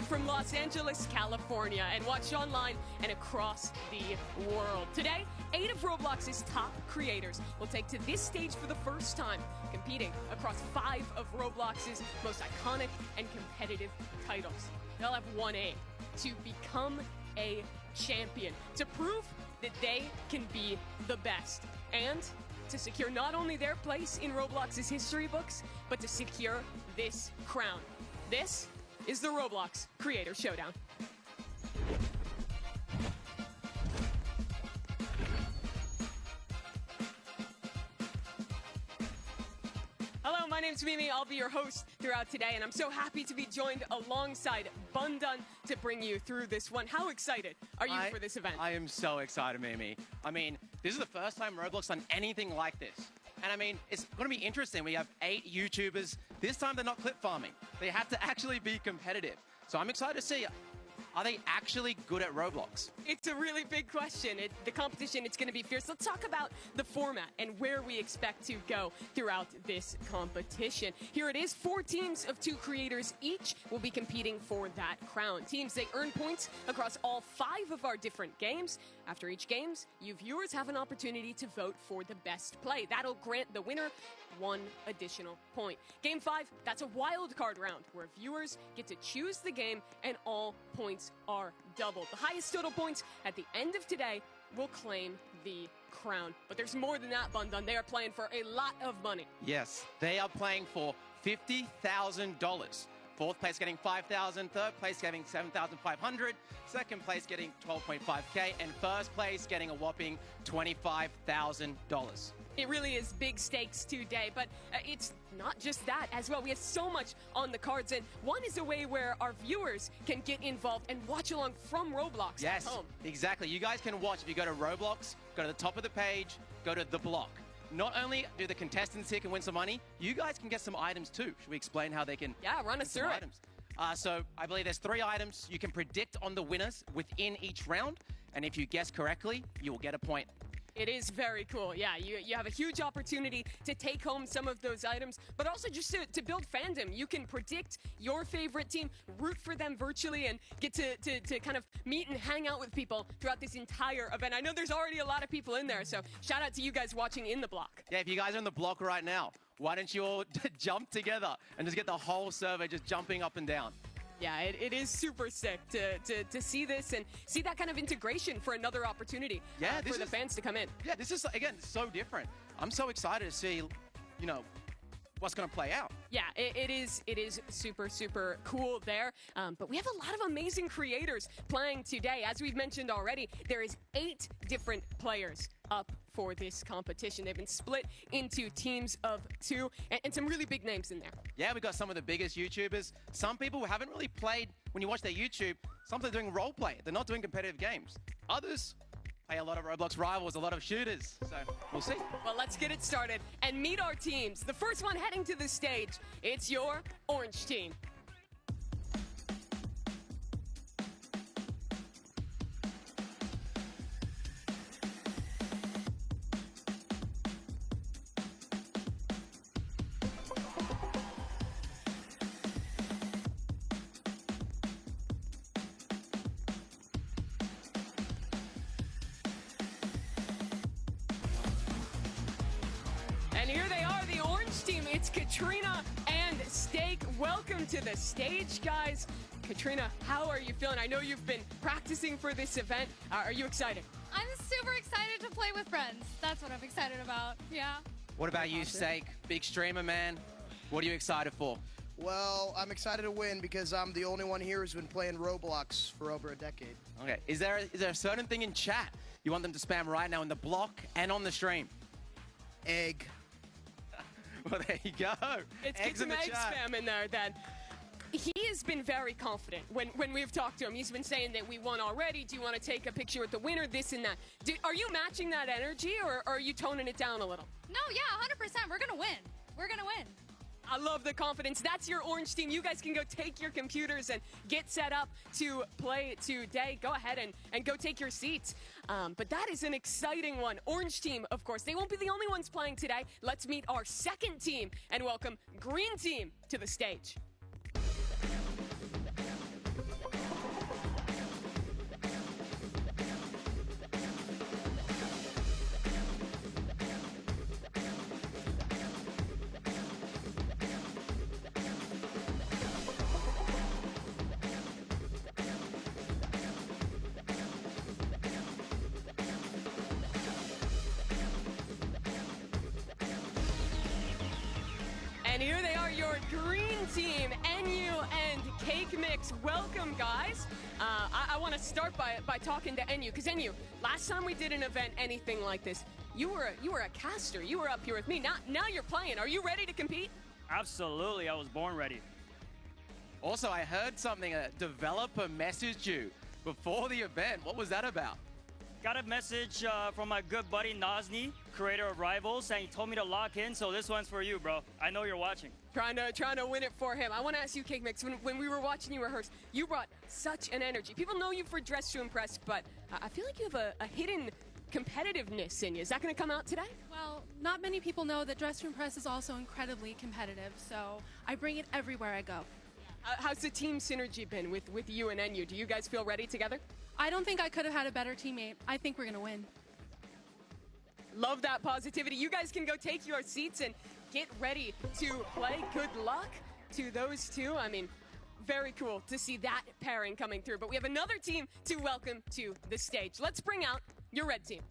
live from Los Angeles, California, and watched online and across the world. Today, 8 of Roblox's top creators will take to this stage for the first time, competing across 5 of Roblox's most iconic and competitive titles. They'll have one aim: to become a champion, to prove that they can be the best, and to secure not only their place in Roblox's history books, but to secure this crown. This is the Roblox Creator Showdown. Hello, my name's Mimi. I'll be your host throughout today, and I'm so happy to be joined alongside Bundan to bring you through this one. How excited are you for this event? I am so excited, Mimi. I mean, this is the first time Roblox done anything like this. And I mean, it's going to be interesting. We have 8 YouTubers. This time they're not clip farming. They have to actually be competitive. So I'm excited to see, are they actually good at Roblox? It's a really big question. The competition, it's going to be fierce. Let's talk about the format and where we expect to go throughout this competition. Here it is. 4 teams of 2 creators each will be competing for that crown. Teams, they earn points across all 5 of our different games. After each games, you viewers have an opportunity to vote for the best play. That'll grant the winner 1 additional point. Game 5, that's a wild card round where viewers get to choose the game and all points are doubled. The highest total points at the end of today will claim the crown. But there's more than that, Bundan. They are playing for a lot of money. Yes, they are playing for $50,000. 4th place getting $5,000, 3rd place getting $7,500, 2nd place getting $12.5K, and 1st place getting a whopping $25,000. It really is big stakes today, but it's not just that as well. We have so much on the cards, and one is a way where our viewers can get involved and watch along from Roblox at home. Yes, exactly. You guys can watch if you go to Roblox, go to the top of the page, go to the block. Not only do the contestants here can win some money, you guys can get some items too. Should we explain how they can run us through it? Items? So I believe there's 3 items. You can predict on the winners within each round, and if you guess correctly, you will get a point. It is very cool. Yeah, you have a huge opportunity to take home some of those items, but also just to build fandom. You can predict your favorite team, root for them virtually, and get to kind of meet and hang out with people throughout this entire event. I know there's already a lot of people in there, so shout out to you guys watching in the block. Yeah, if you guys are in the block right now, why don't you all jump together and just get the whole server just jumping up and down? Yeah, it is super sick to see this and see that kind of integration for another opportunity for the fans to come in. Yeah, this is, again, so different. I'm so excited to see, you know, what's going to play out. Yeah, it is super, super cool there. But we have a lot of amazing creators playing today. As we've mentioned already, there is 8 different players up for this competition. They've been split into teams of 2 and some really big names in there. Yeah, we've got some of the biggest YouTubers. Some people who haven't really played, when you watch their YouTube, some are doing role play. They're not doing competitive games. Others play a lot of Roblox Rivals, a lot of shooters. So we'll see. Well, let's get it started and meet our teams. The first one heading to the stage, it's your orange team. And here they are, the orange team. It's Katrina and Steak. Welcome to the stage, guys. Katrina, how are you feeling? I know you've been practicing for this event. Are you excited? I'm super excited to play with friends. That's what I'm excited about, yeah. What about you, Steak? Big streamer, man. What are you excited for? Well, I'm excited to win because I'm the only one here who's been playing Roblox for over a decade. Okay, is there a certain thing in chat you want them to spam right now in the block and on the stream? Egg. Well, there you go. It's get some egg spam in there then. He has been very confident when we've talked to him. He's been saying that we won already. Do you want to take a picture with the winner? This and that. Are you matching that energy, or are you toning it down a little? No, yeah, 100%. We're going to win. We're going to win. I love the confidence. That's your orange team. You guys can go take your computers and get set up to play today. Go ahead and go take your seats. But that is an exciting one. Orange team, of course. They won't be the only ones playing today. Let's meet our second team and welcome green team to the stage. green team, NU and Cake Mix. Welcome, guys. I want to start by talking to NU, because NU, last time we did an event anything like this, you were a caster. You were up here with me. Now you're playing. Are you ready to compete? Absolutely, I was born ready. Also, I heard something, a developer messaged you before the event. What was that about? Got a message from my good buddy Nazni, creator of Rivals, and he told me to lock in, so this one's for you, bro. I know you're watching. Trying to win it for him. I want to ask you, Cake Mix, when we were watching you rehearse, you brought such an energy. People know you for Dress to Impress, but I feel like you have a hidden competitiveness in you. Is that going to come out today? Well, not many people know that Dress to Impress is also incredibly competitive, so I bring it everywhere I go. How's the team synergy been with you and NU? Do you guys feel ready together? I don't think I could have had a better teammate. I think we're going to win. Love that positivity. You guys can go take your seats and get ready to play. Good luck to those two. I mean, very cool to see that pairing coming through. But we have another team to welcome to the stage. Let's bring out your red team.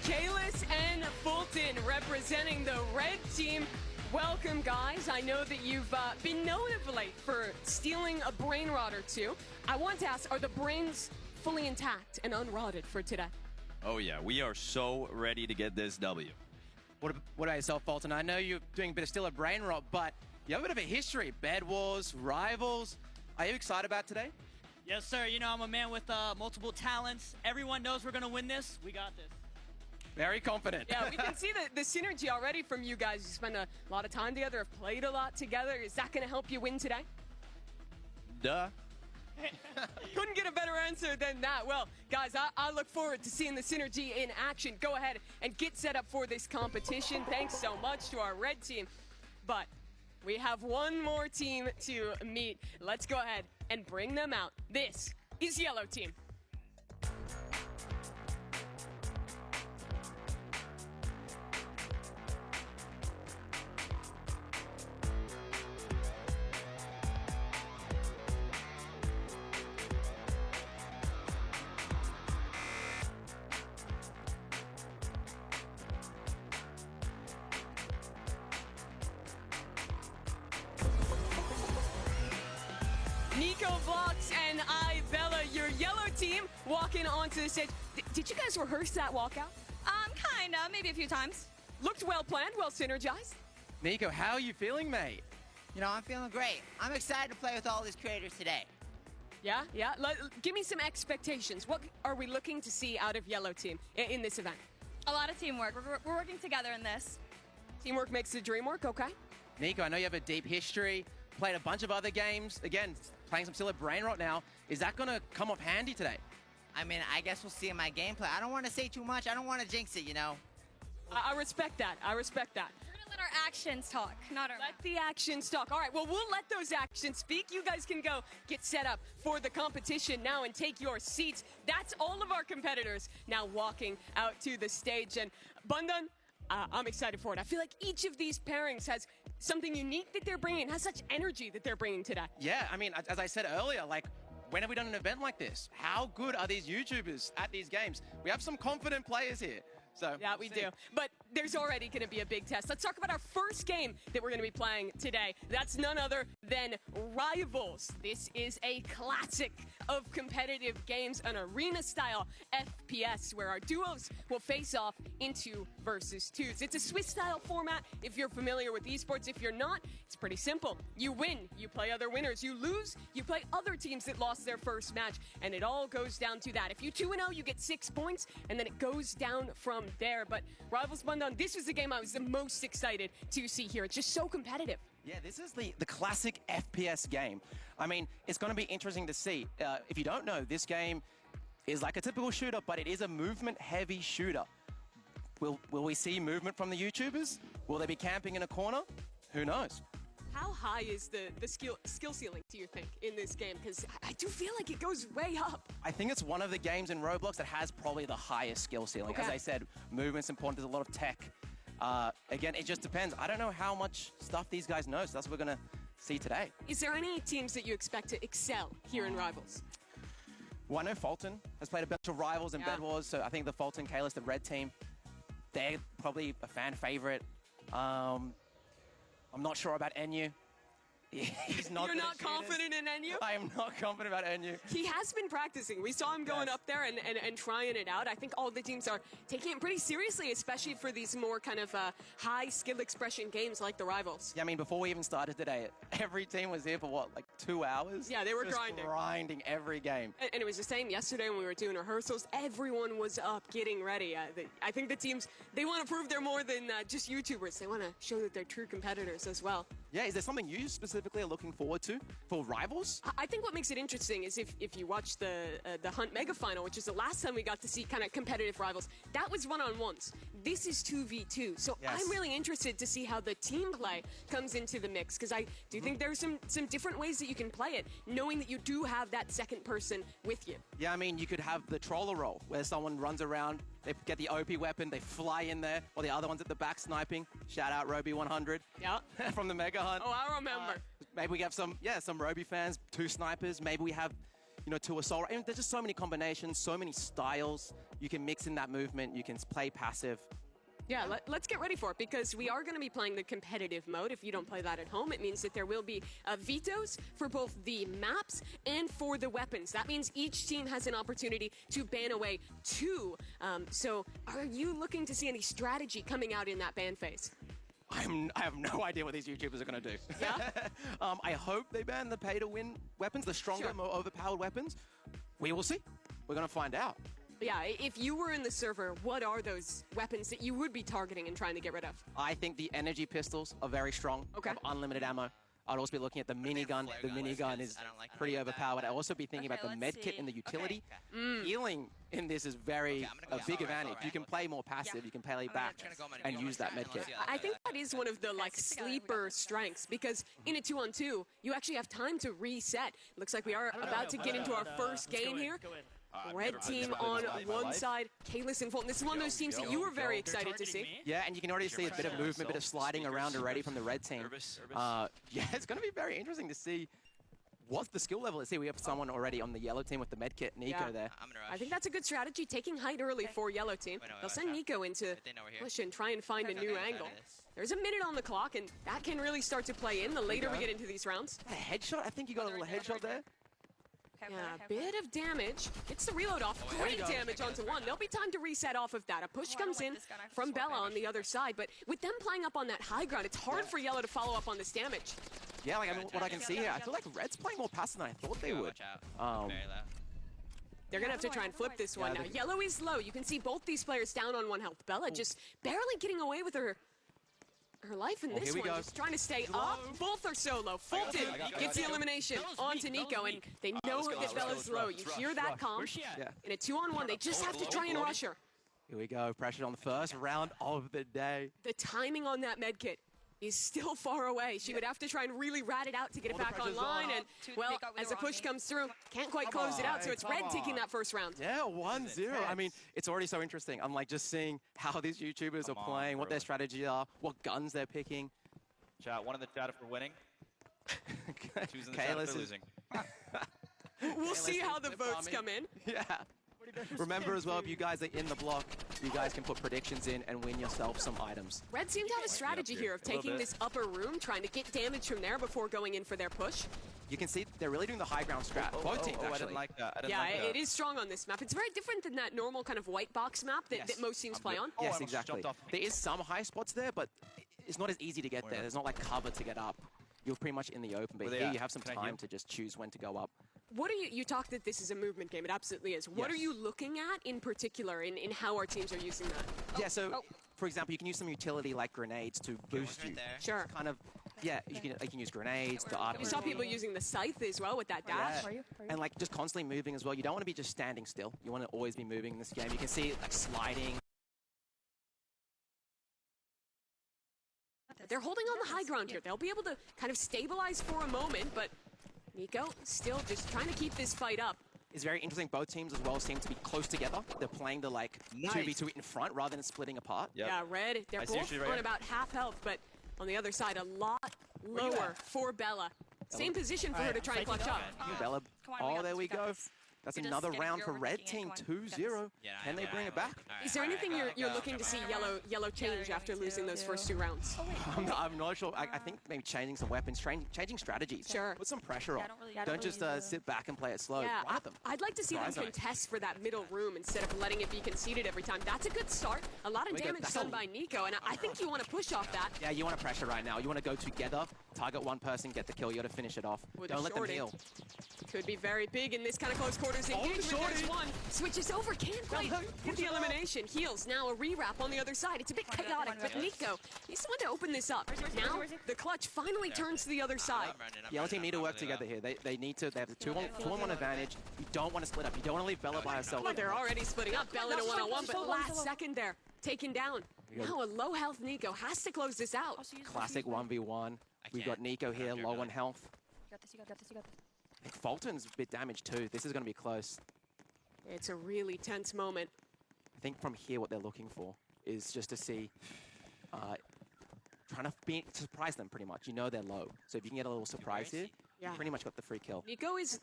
Kalis and Fulton representing the red team. Welcome, guys. I know that you've been known of late for stealing a brain rod or two. I want to ask, are the brains fully intact and unrotted for today? Oh yeah, we are so ready to get this W. What about yourself, Fulton? I know you're doing a bit of still a brain rot, but you have a bit of a history. Bed Wars, Rivals. Are you excited about today? Yes, sir. You know, I'm a man with multiple talents. Everyone knows we're going to win this. We got this. Very confident. Yeah, we can see the synergy already from you guys. You spend a lot of time together, have played a lot together. Is that going to help you win today? Duh. Couldn't get a better answer than that. Well, guys, I look forward to seeing the synergy in action. Go ahead and get set up for this competition. Thanks so much to our red team. But we have one more team to meet. Let's go ahead and bring them out. This is Yellow Team. Nico Vlox and I, Bella, your yellow team, walking onto the stage. Did you guys rehearse that walkout? Kinda, maybe a few times. Looked well planned, well synergized. Nico, how are you feeling, mate? You know, I'm feeling great. I'm excited to play with all these creators today. Yeah. Give me some expectations. What are we looking to see out of Yellow Team in this event? A lot of teamwork. We're working together in this. Teamwork makes the dream work, okay? Nico, I know you have a deep history, played a bunch of other games. Again, playing some still a brain rot now. Is that going to come up handy today? I mean, I guess we'll see in my gameplay. I don't want to say too much. I don't want to jinx it, you know. I respect that. I respect that. We're gonna let our actions talk, not our Let mouth. the actions talk. All right, well, we'll let those actions speak. You guys can go get set up for the competition now and take your seats. That's all of our competitors now walking out to the stage. And Bundan, I'm excited for it. I feel like each of these pairings has something unique that they're bringing, has such energy that they're bringing today. Yeah, I mean, as I said earlier, like, when have we done an event like this? How good are these YouTubers at these games? We have some confident players here. So Yeah, we do. But there's already going to be a big test. Let's talk about our first game that we're going to be playing today. That's none other than Rivals. This is a classic of competitive games, an arena-style FPS where our duos will face off in 2 versus 2s. It's a Swiss-style format if you're familiar with esports. If you're not, it's pretty simple. You win, you play other winners. You lose, you play other teams that lost their first match. And it all goes down to that. If you 2-0, you get 6 points, and then it goes down from there. But Rivals Bundan, this was the game I was the most excited to see here. It's just so competitive. Yeah, this is the classic FPS game. I mean, it's going to be interesting to see. If you don't know, this game is like a typical shooter, but it is a movement-heavy shooter. Will we see movement from the YouTubers? Will they be camping in a corner? Who knows? How high is the skill ceiling, do you think, in this game? Because I do feel like it goes way up. I think it's one of the games in Roblox that has probably the highest skill ceiling. Okay. As I said, movement's important. There's a lot of tech. Again, it just depends. I don't know how much stuff these guys know, so that's what we're going to see today. Is there any teams that you expect to excel here in Rivals? Well, I know Fulton has played a bunch of Rivals and Bed Wars, so I think the Fulton Kalis, the red team, they're probably a fan favorite. I'm not sure about NU. He's not. You're not confident in NU? I am not confident about NU. He has been practicing. We saw him going up there and trying it out. I think all the teams are taking it pretty seriously, especially for these more kind of high skill expression games like the Rivals. Yeah, I mean, before we even started today, every team was here for what, like 2 hours? Yeah, they were just grinding. grinding every game. And it was the same yesterday when we were doing rehearsals. Everyone was up getting ready. I think the teams, they want to prove they're more than just YouTubers. They want to show that they're true competitors as well. Yeah, is there something you specifically are looking forward to for Rivals? I think what makes it interesting is if you watch the Hunt Mega Final, which is the last time we got to see kind of competitive Rivals, that was one-on-ones. This is 2v2. So Yes. I'm really interested to see how the team play comes into the mix, because I do think there's some different ways that you can play it, knowing that you do have that second person with you. Yeah, I mean, you could have the troller roll, where someone runs around, they get the OP weapon, they fly in there, while the other one's at the back sniping. Shout out Roby 100. Yeah. From the Mega Hunt. Oh, I remember. Maybe we have some Roby fans, 2 snipers. Maybe we have, 2 assault. I mean, there's just so many combinations, so many styles. You can mix in that movement. You can play passive. Yeah, let's get ready for it, because we are going to be playing the competitive mode. If you don't play that at home, it means that there will be vetoes for both the maps and for the weapons. That means each team has an opportunity to ban away 2. So are you looking to see any strategy coming out in that ban phase? I have no idea what these YouTubers are going to do. Yeah? I hope they ban the pay-to-win weapons, the stronger, more overpowered weapons. We will see. We're going to find out. Yeah, if you were in the server, what are those weapons that you would be targeting and trying to get rid of? I think the energy pistols are very strong. Okay. Have unlimited ammo. I'd also be looking at the minigun. The minigun is pretty overpowered. I'd also be thinking about the med kit in the utility. Healing in this is very a big advantage. You can play more passive. You can play back and use that med kit. I think that is one of the sleeper strengths, because in a 2-on-2, you actually have time to reset. Looks like we are about to get into our first game here. Red team on one side, Kalis and Fulton. This is one of those teams that you were very excited to see. Yeah, and you can already see a bit of movement, a bit of sliding around already from the red team. Yeah, it's going to be very interesting to see what the skill level is. See, we have someone already on the yellow team with the med kit, Nico there. I think that's a good strategy, taking height early for yellow team. They'll send Nico into push and try and find a new angle. There's a minute on the clock, and that can really start to play in the later we get into these rounds. A headshot? I think you got a little headshot there. Yeah, a bit of damage. Gets the reload off. Great damage onto one. There'll be time to reset off of that. A push comes in from Bella on the other side, but with them playing up on that high ground, it's hard for Yellow to follow up on this damage. Yeah, like what I can see here, I feel like Red's playing more passive than I thought they would. They're going to have to try and flip this one now. Yellow is low. You can see both these players down on 1 health. Bella just barely getting away with her life in this one, just trying to stay up. Both are so low. Fulton gets the elimination onto Nico, and they know that Bella's low. You hear that comp. In a 2-on-1, they just have to try and rush her. Here we go, pressure on the first round of the day. The timing on that med kit is still far away. She would have to try and really rat it out to get it back online, and, well, as a push comes through, can't quite close it out, so it's Red taking that first round. Yeah, 1-0. I mean, it's already so interesting. I'm like just seeing how these YouTubers are playing, what their strategies are, what guns they're picking. Chat, one in the chat for winning. Choosing the chat Kalis for is losing. We'll see how the votes come in. Yeah. Remember as well, if you guys are in the block, you guys can put predictions in and win yourself some items. Red seem to have a strategy here of taking this upper room, trying to get damage from there before going in for their push. You can see they're really doing the high ground strat. Both teams, actually. I didn't like that. Yeah, it is strong on this map. It's very different than that normal kind of white box map that most teams play on. Yes, exactly. There is some high spots there, but it's not as easy to get there. There's not like cover to get up. You're pretty much in the open, but here you have some time to just choose when to go up. What are you talked that this is a movement game. It absolutely is. What are you looking at in particular in how our teams are using that? Yeah, so for example, you can use some utility like grenades to boost you. Sure. Kind of, yeah, you can use grenades to RPG. We saw people using the scythe as well with that dash. Yeah. And like just constantly moving as well. You don't want to be just standing still. You want to always be moving in this game. You can see like sliding. But they're holding on the high ground here. They'll be able to kind of stabilize for a moment, but Nico still just trying to keep this fight up. It's very interesting. Both teams as well seem to be close together. They're playing the 2v2 in front rather than splitting apart. Yep. Yeah, Red, they're both on about half health, but on the other side, a lot lower for Bella. Same position for her to try and clutch up. Bella, oh, there we go. That's You're another just round getting for your Red overthinking Team, everyone. 2-0. Can they bring it back? Is there anything you're looking to see yellow change after losing those first 2 rounds? I'm not sure. I think maybe changing some weapons, changing strategies. Sure. Put some pressure on. I Don't just sit back and play it slow. Yeah, Run at them. I'd like to see them contest for that middle room instead of letting it be conceded every time. That's a good start. A lot of damage done by Nico, and I think you want to push off that. Yeah, you want to pressure right now. You want to go together, target one person, get the kill. You got to finish it off. Don't let them heal. Could be very big in this kind of close quarters engagement. There's one. Switches over, can't quite get the elimination. Heals, now a re-wrap on the other side. It's a bit chaotic, but Nico, he's the one to open this up. Now, the clutch finally turns to the other side. Yellow team need to work together here. They have the 2-on-1 advantage. You don't want to split up. You don't want to leave Bella by herself. Well, they're already splitting up. Bella in a 1-on-1, but last second there, taken down. Now a low health Nico has to close this out. Classic 1v1. We've got Nico here, low on health. You got this. I think Fulton's a bit damaged too. This is going to be close. It's a really tense moment. I think from here what they're looking for is just to see, trying to surprise them pretty much. You know they're low. So if you can get a little surprise here, you pretty much got the free kill. Nico is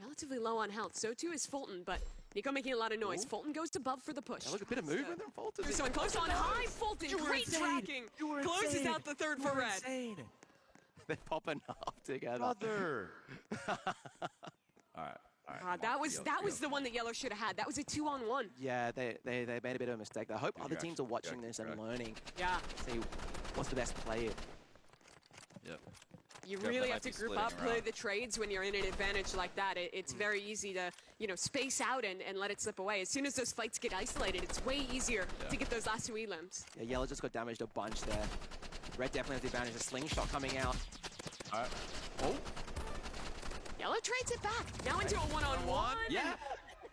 relatively low on health. So too is Fulton, but Nico making a lot of noise. Fulton goes above for the push. Look, a bit of movement there, Fulton. There's someone close on high. Fulton, great tracking. Closes out the third for Red. They're popping up together. Brother. All right. That was the one that Yellow should have had. That was a 2-on-1. Yeah, they made a bit of a mistake. I hope other teams are watching this and learning. Yeah. See what's the best play. Yep. You really have to group up, play the trades when you're in an advantage like that. It's very easy to, space out and let it slip away. As soon as those fights get isolated, it's way easier to get those last 2 elims. Yeah, Yellow just got damaged a bunch there. Red definitely has the advantage. A slingshot coming out. All right. Oh. Yellow trades it back. Now into a 1-on-1. Yeah.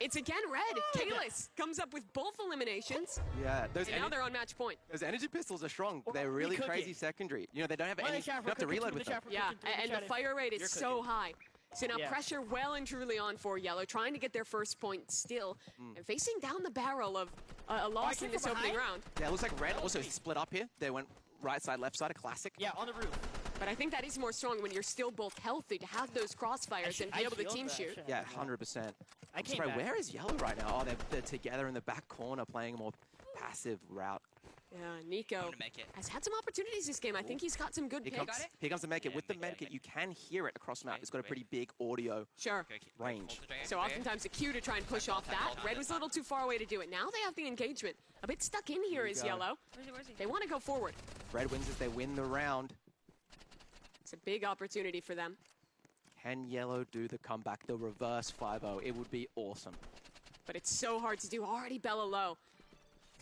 It's again Red. Kalis comes up with both eliminations. Yeah. And now they're on match point. Those energy pistols are strong. They're really crazy secondary. They don't have any. You have to reload with them. Yeah, and the fire rate is so high. So now pressure well and truly on for Yellow, trying to get their first point still, and facing down the barrel of a loss in this opening round. Yeah, it looks like Red also split up here. They went right side, left side, a classic. Yeah, on the roof. But I think that is more strong when you're still both healthy to have those crossfires and be able to team shoot. Yeah, 100%. I'm surprised. Where is Yellow right now? Oh, they're together in the back corner playing a more passive route. Yeah, Nico has had some opportunities this game. I think he's got some good picks. Here comes the medkit. With the medkit, you can hear it across the map. It's got a pretty big audio range. So oftentimes a cue to try and push off that. Red was a little too far away to do it. Now they have the engagement. A bit stuck in here is Yellow. Where's he? They want to go forward. Red wins as they win the round. It's a big opportunity for them. Can Yellow do the comeback, the reverse 5-0? It would be awesome. But it's so hard to do. Already Bella low.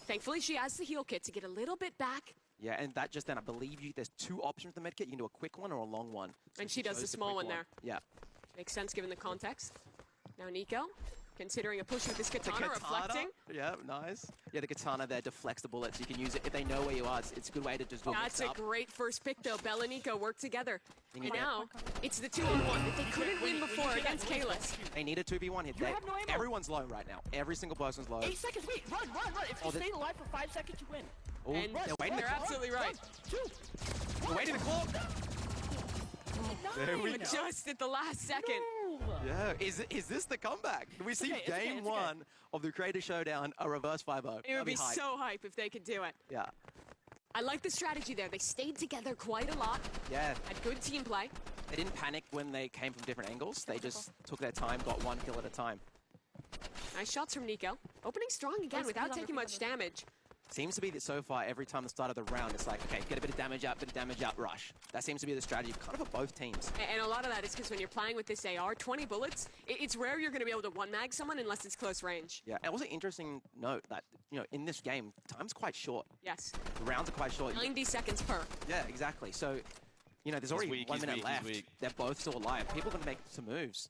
Thankfully, she has the heal kit to get a little bit back. Yeah, and that just then, I believe there's 2 options with the medkit. You can do a quick one or a long one. And she does the small one there. Yeah. Makes sense given the context. Now Nico, considering a push with this katana, reflecting. Yeah, nice. Yeah, the katana there deflects the bullets. You can use it if they know where you are. It's a good way to just do That's a great first pick, though. Bella and Nico work together. And now, it's the 2-on-1 that they couldn't win before against Kalis. They need a 2v1 hit. Everyone's low right now. Every single person's low. 8 seconds, wait, run. If you stay alive for 5 seconds, you win. Oh, and they're waiting. They're absolutely right. 2. They're waiting the clock. There we go. Just at the last second. Yeah, is this the comeback? We see game 1 of the Creator Showdown, a reverse 5-0. It would be so hype if they could do it. Yeah. I like the strategy there. They stayed together quite a lot. Yeah. Had good team play. They didn't panic when they came from different angles. They just took their time, got 1 kill at a time. Nice shots from Nico. Opening strong again without taking much damage. Seems to be that so far, every time the start of the round, it's like, okay, get a bit of damage out, rush. That seems to be the strategy kind of for both teams. And a lot of that is because when you're playing with this AR, 20 bullets, it's rare you're going to be able to one-mag someone unless it's close range. Yeah, and also interesting note that, in this game, time's quite short. Yes. The rounds are quite short. 90 seconds per. Yeah, exactly. So, there's already 1 minute left. They're both still alive. People are going to make some moves.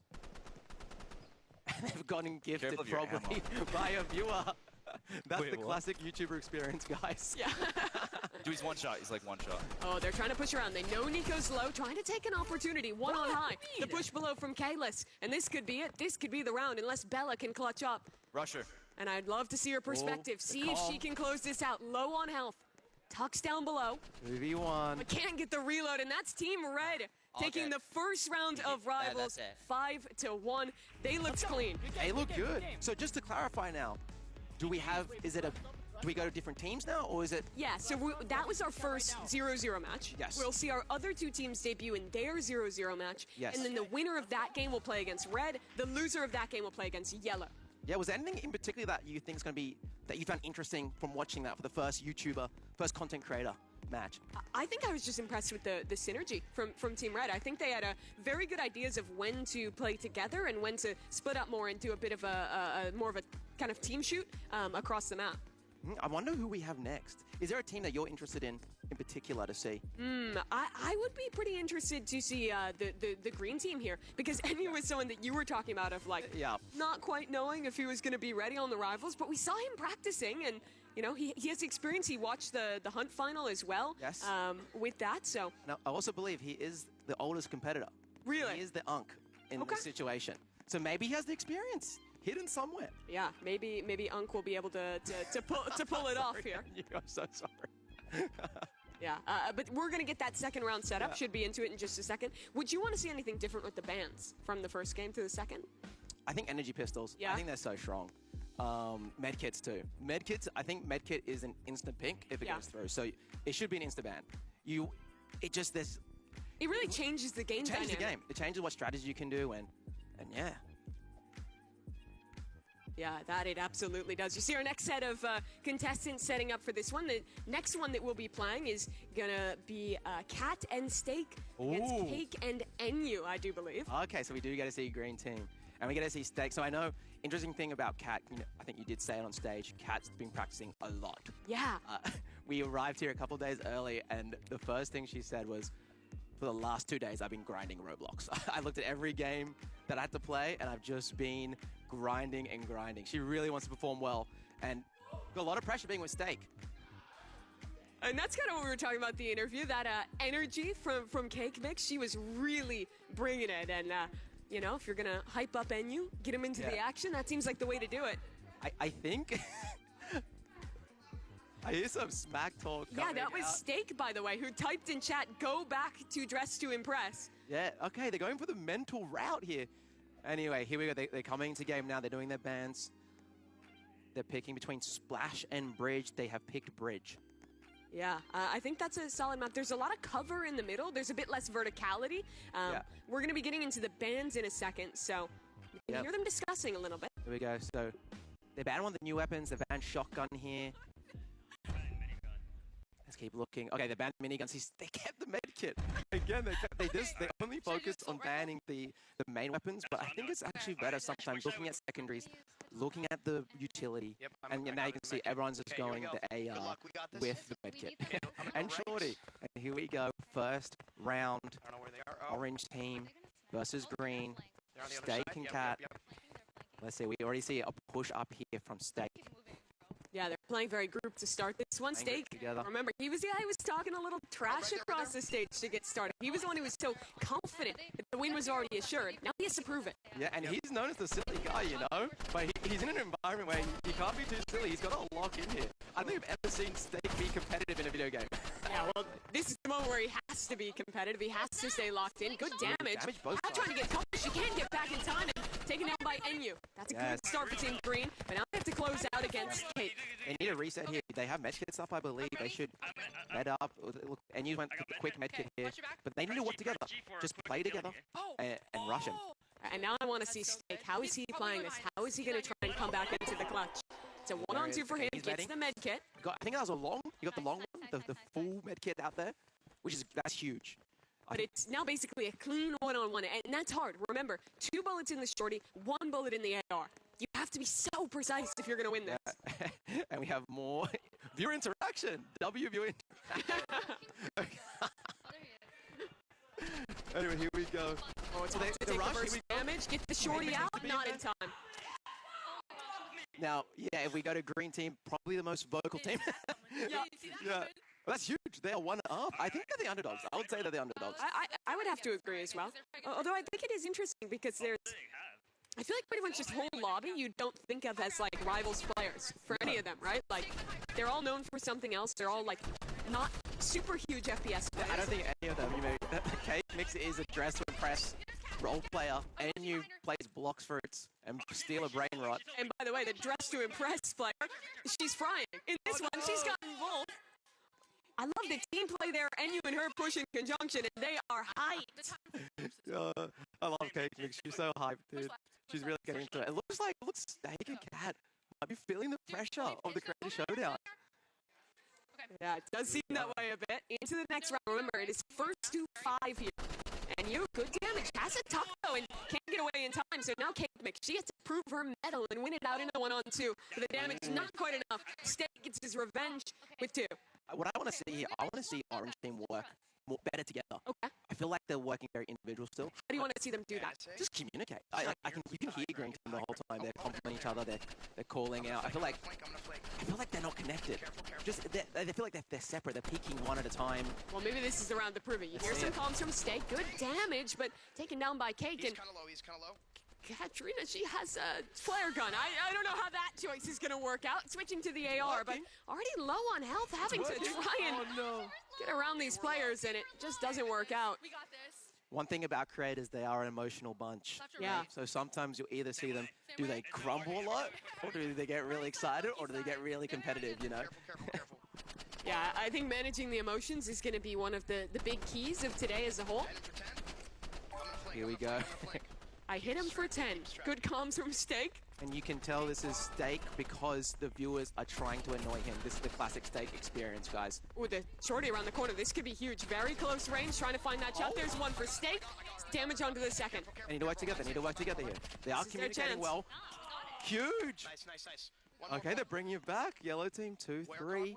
And they've gotten gifted probably by a viewer. That's the classic YouTuber experience, guys. Yeah. Dude, he's one shot. He's like one shot. Oh, they're trying to push around. They know Nico's low, trying to take an opportunity. One on high. The push below from Kalis. And this could be it. This could be the round unless Bella can clutch up. Rusher. And I'd love to see her perspective. See if she can close this out. Low on health. Tucks down below. 2v1. But can't get the reload, and that's Team Red taking the first round of Rivals 5-1. They looked clean. They look good. So just to clarify now, do we go to different teams now, or is it? Yeah, so that was our first 0-0 match. Yes. We'll see our other two teams debut in their 0-0 match. Yes. And then the winner of that game will play against Red. The loser of that game will play against Yellow. Yeah, was there anything in particular that you think is going to be, that you found interesting from watching that for the first YouTuber, first content creator match? I think I was just impressed with the synergy from Team Red. I think they had very good ideas of when to play together and when to split up more and do a bit of a more of a kind of team shoot across the map. I wonder who we have next. Is there a team that you're interested in particular to see? I would be pretty interested to see the green team here, because Enyu was someone that you were talking about of like not quite knowing if he was going to be ready on the Rivals, but we saw him practicing, and you know he has experience. He watched the Hunt final as well. Yes. With that, so. Now, I also believe he is the oldest competitor. Really? He is the unk in this situation. So maybe he has the experience hidden somewhere. Yeah, maybe Unk will be able to pull it off here. I'm so sorry. Yeah, but we're going to get that second round set up. Should be into it in just a second. Would you want to see anything different with the bans from the first game to the second? I think energy pistols. Yeah. I think they're so strong. Medkits too. Medkits, I think Medkit is an instant pink if it goes through. So it should be an insta ban. It really changes the game dynamic. It changes the game. It changes what strategy you can do, and yeah. Yeah, that it absolutely does. You see our next set of contestants setting up for this one. The next one that we'll be playing is gonna be Cat and Steak against Cake and Enyu, I do believe. Okay, so we do get to see a green team. And we get to see Steak. So I know, interesting thing about Cat, you know, I think you did say it on stage, Cat's been practicing a lot. Yeah. We arrived here a couple days early, and the first thing she said was, for the last 2 days, I've been grinding Roblox. I looked at every game that I had to play, and I've just been grinding and grinding. She really wants to perform well, and got a lot of pressure being with Steak. And that's kind of what we were talking about the interview, that energy from Cake Mix. She was really bringing it, and you know, if you're gonna hype up Enyu, get him into the action, that seems like the way to do it. I think I hear some smack talk coming that was out. Steak, by the way, who typed in chat, go back to Dress to Impress. Yeah, okay, they're going for the mental route here. Anyway, here we go. They're coming into game now. They're doing their bans. They're picking between Splash and Bridge. They have picked Bridge. Yeah, I think that's a solid map. There's a lot of cover in the middle. There's a bit less verticality. We're going to be getting into the bans in a second, so you can hear them discussing a little bit. Here we go. So they banned one of the new weapons. They banned Shotgun here. Let's keep looking. Okay, they banned miniguns. They kept the medkit. Again, they only focused on banning the main weapons, but I think it's actually better sometimes looking at secondaries, looking at the utility, and now you can see everyone's just going the AR with the medkit. And Shorty. And here we go. First round. Orange team versus green. Steak and Cat. Let's see. We already see a push up here from Steak. Yeah, they're playing very group to start this one. Steak, remember, he was the guy who was talking a little trash across the stage to get started. He was the one who was so confident that the win was already assured. Now he has to prove it. Yeah, and he's known as the silly guy, you know? But he's in an environment where he can't be too silly. He's got to lock in here. I don't think I've ever seen Steak be competitive in a video game. Yeah, well, this is the moment where he has to be competitive. He has to stay locked in. Good damage. Not trying to get caught. She can't get back in time. Taken down by Enyu. That's a good start for Team Green, but now they have to close out against Cake. They need a reset here. They have medkits up, I believe. They should med up. Look, Enyu went for the quick medkit here, but they need to work together. Just play together and rush him. And now I want to see Steak. How is he playing this? How is he going to try and come back into the clutch? It's a 1-on-2 for him. He gets the medkit. I think that was a long. You got the long one, the full medkit out there, that's huge. But it's now basically a clean 1-on-1, and that's hard. Remember, 2 bullets in the shorty, 1 bullet in the AR. You have to be so precise if you're going to win this. And we have more viewer interaction. Viewer interaction. Anyway, here we go. Oh, it's about to take the first damage. Get the shorty out, not in time. Now, yeah, if we go to green team, probably the most vocal team. Yeah. Well, that's huge. They are 1 up. I think they're the underdogs. I would say they're the underdogs. I would have to agree as well. Although I think it is interesting because I feel like pretty much this whole lobby you don't think of as like rivals players for any of them, right? Like they're all known for something else. They're all like not super huge FPS players. I don't think any of them. You know, Cake Mix is a dress to impress role player, and you plays blocks for it and steal a brain rot. And by the way, the dress to impress player, she's frying. In this one, she's gotten both. I love the team play there, and you and her push in conjunction, and they are hyped. I love Cake Mix. She's so hyped, dude. She's really getting into it. It looks Steak and Cat might be feeling the pressure of the Creator Showdown. Yeah, it does seem that way a bit. Into the next round. Remember, it is first to 5 here. And you, good damage. Has it tough, though, and can't get away in time. So now Cake Mix, she has to prove her mettle and win it out in a 1-on-2. But the damage not quite enough. Steak gets his revenge with 2. What I want to see here, I want to see Orange Team work better together. Okay. I feel like they're working very individual still. How do you want to see them do that? Just communicate. You can hear Green Team the whole time. They're complimenting each other. They're calling out. I feel like they're not connected. Just they feel like they're separate. They're peeking one at a time. Well, maybe this is the round to prove it. You hear some comms from Steak. Good damage, but taken down by Cake. He's kind of low. He's kind of low. Katrina, she has a flare gun. I don't know how that choice is going to work out. Switching to the AR, but already low on health, having to try and get around these players, and it just doesn't work out. We got this. One thing about creators, they are an emotional bunch. Yeah. So sometimes you'll either see them, do they crumble a lot, or do they get really excited, or do they get really competitive, you know? Careful. Yeah, I think managing the emotions is going to be one of the big keys of today as a whole. Here we go. I hit him for 10. Good comms from Steak. And you can tell this is Steak because the viewers are trying to annoy him. This is the classic Steak experience, guys. With the shorty around the corner, this could be huge. Very close range, trying to find that shot. There's one for Steak. Damage onto the second. They need to work together. Here. They are communicating well. Huge. Nice. Okay, they're bringing it back. Yellow team, 2-3.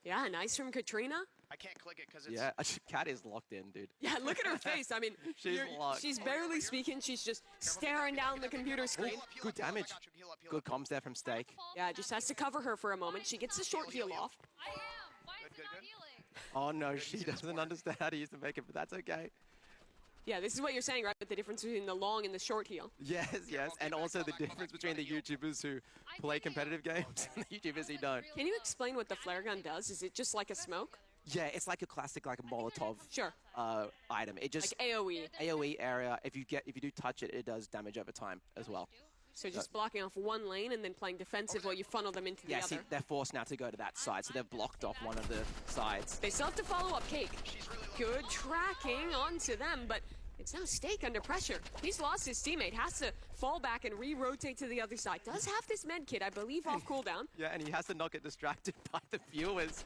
Yeah, nice from Katrina. I can't click it because it's... Yeah, Cat is locked in, dude. Yeah, look at her face. I mean, she's locked. She's barely speaking. She's just staring down the computer screen. Good damage. Good comms there from Steak. Yeah, just has to cover her for a moment. She gets the short heal off. I am. Why is he not healing? Oh, no, she doesn't understand how to use the make it, but that's okay. Yeah, this is what you're saying, right? With the difference between the long and the short heal. Yes. And also the difference between the YouTubers who play competitive games and the YouTubers who don't. Can you explain what the flare gun does? Is it just like a smoke? Yeah, it's like a classic like Molotov item. It just like AoE area. If you do touch it, it does damage over time as well. So just blocking off one lane and then playing defensive while you funnel them into the other. Yeah, see, they're forced now to go to that side, so they've blocked off one of the sides. They still have to follow up Cake. Good tracking onto them, but it's now Steak under pressure. He's lost his teammate, has to fall back and re-rotate to the other side. Does have this med kit, I believe, off cooldown. Yeah, and he has to not get distracted by the viewers.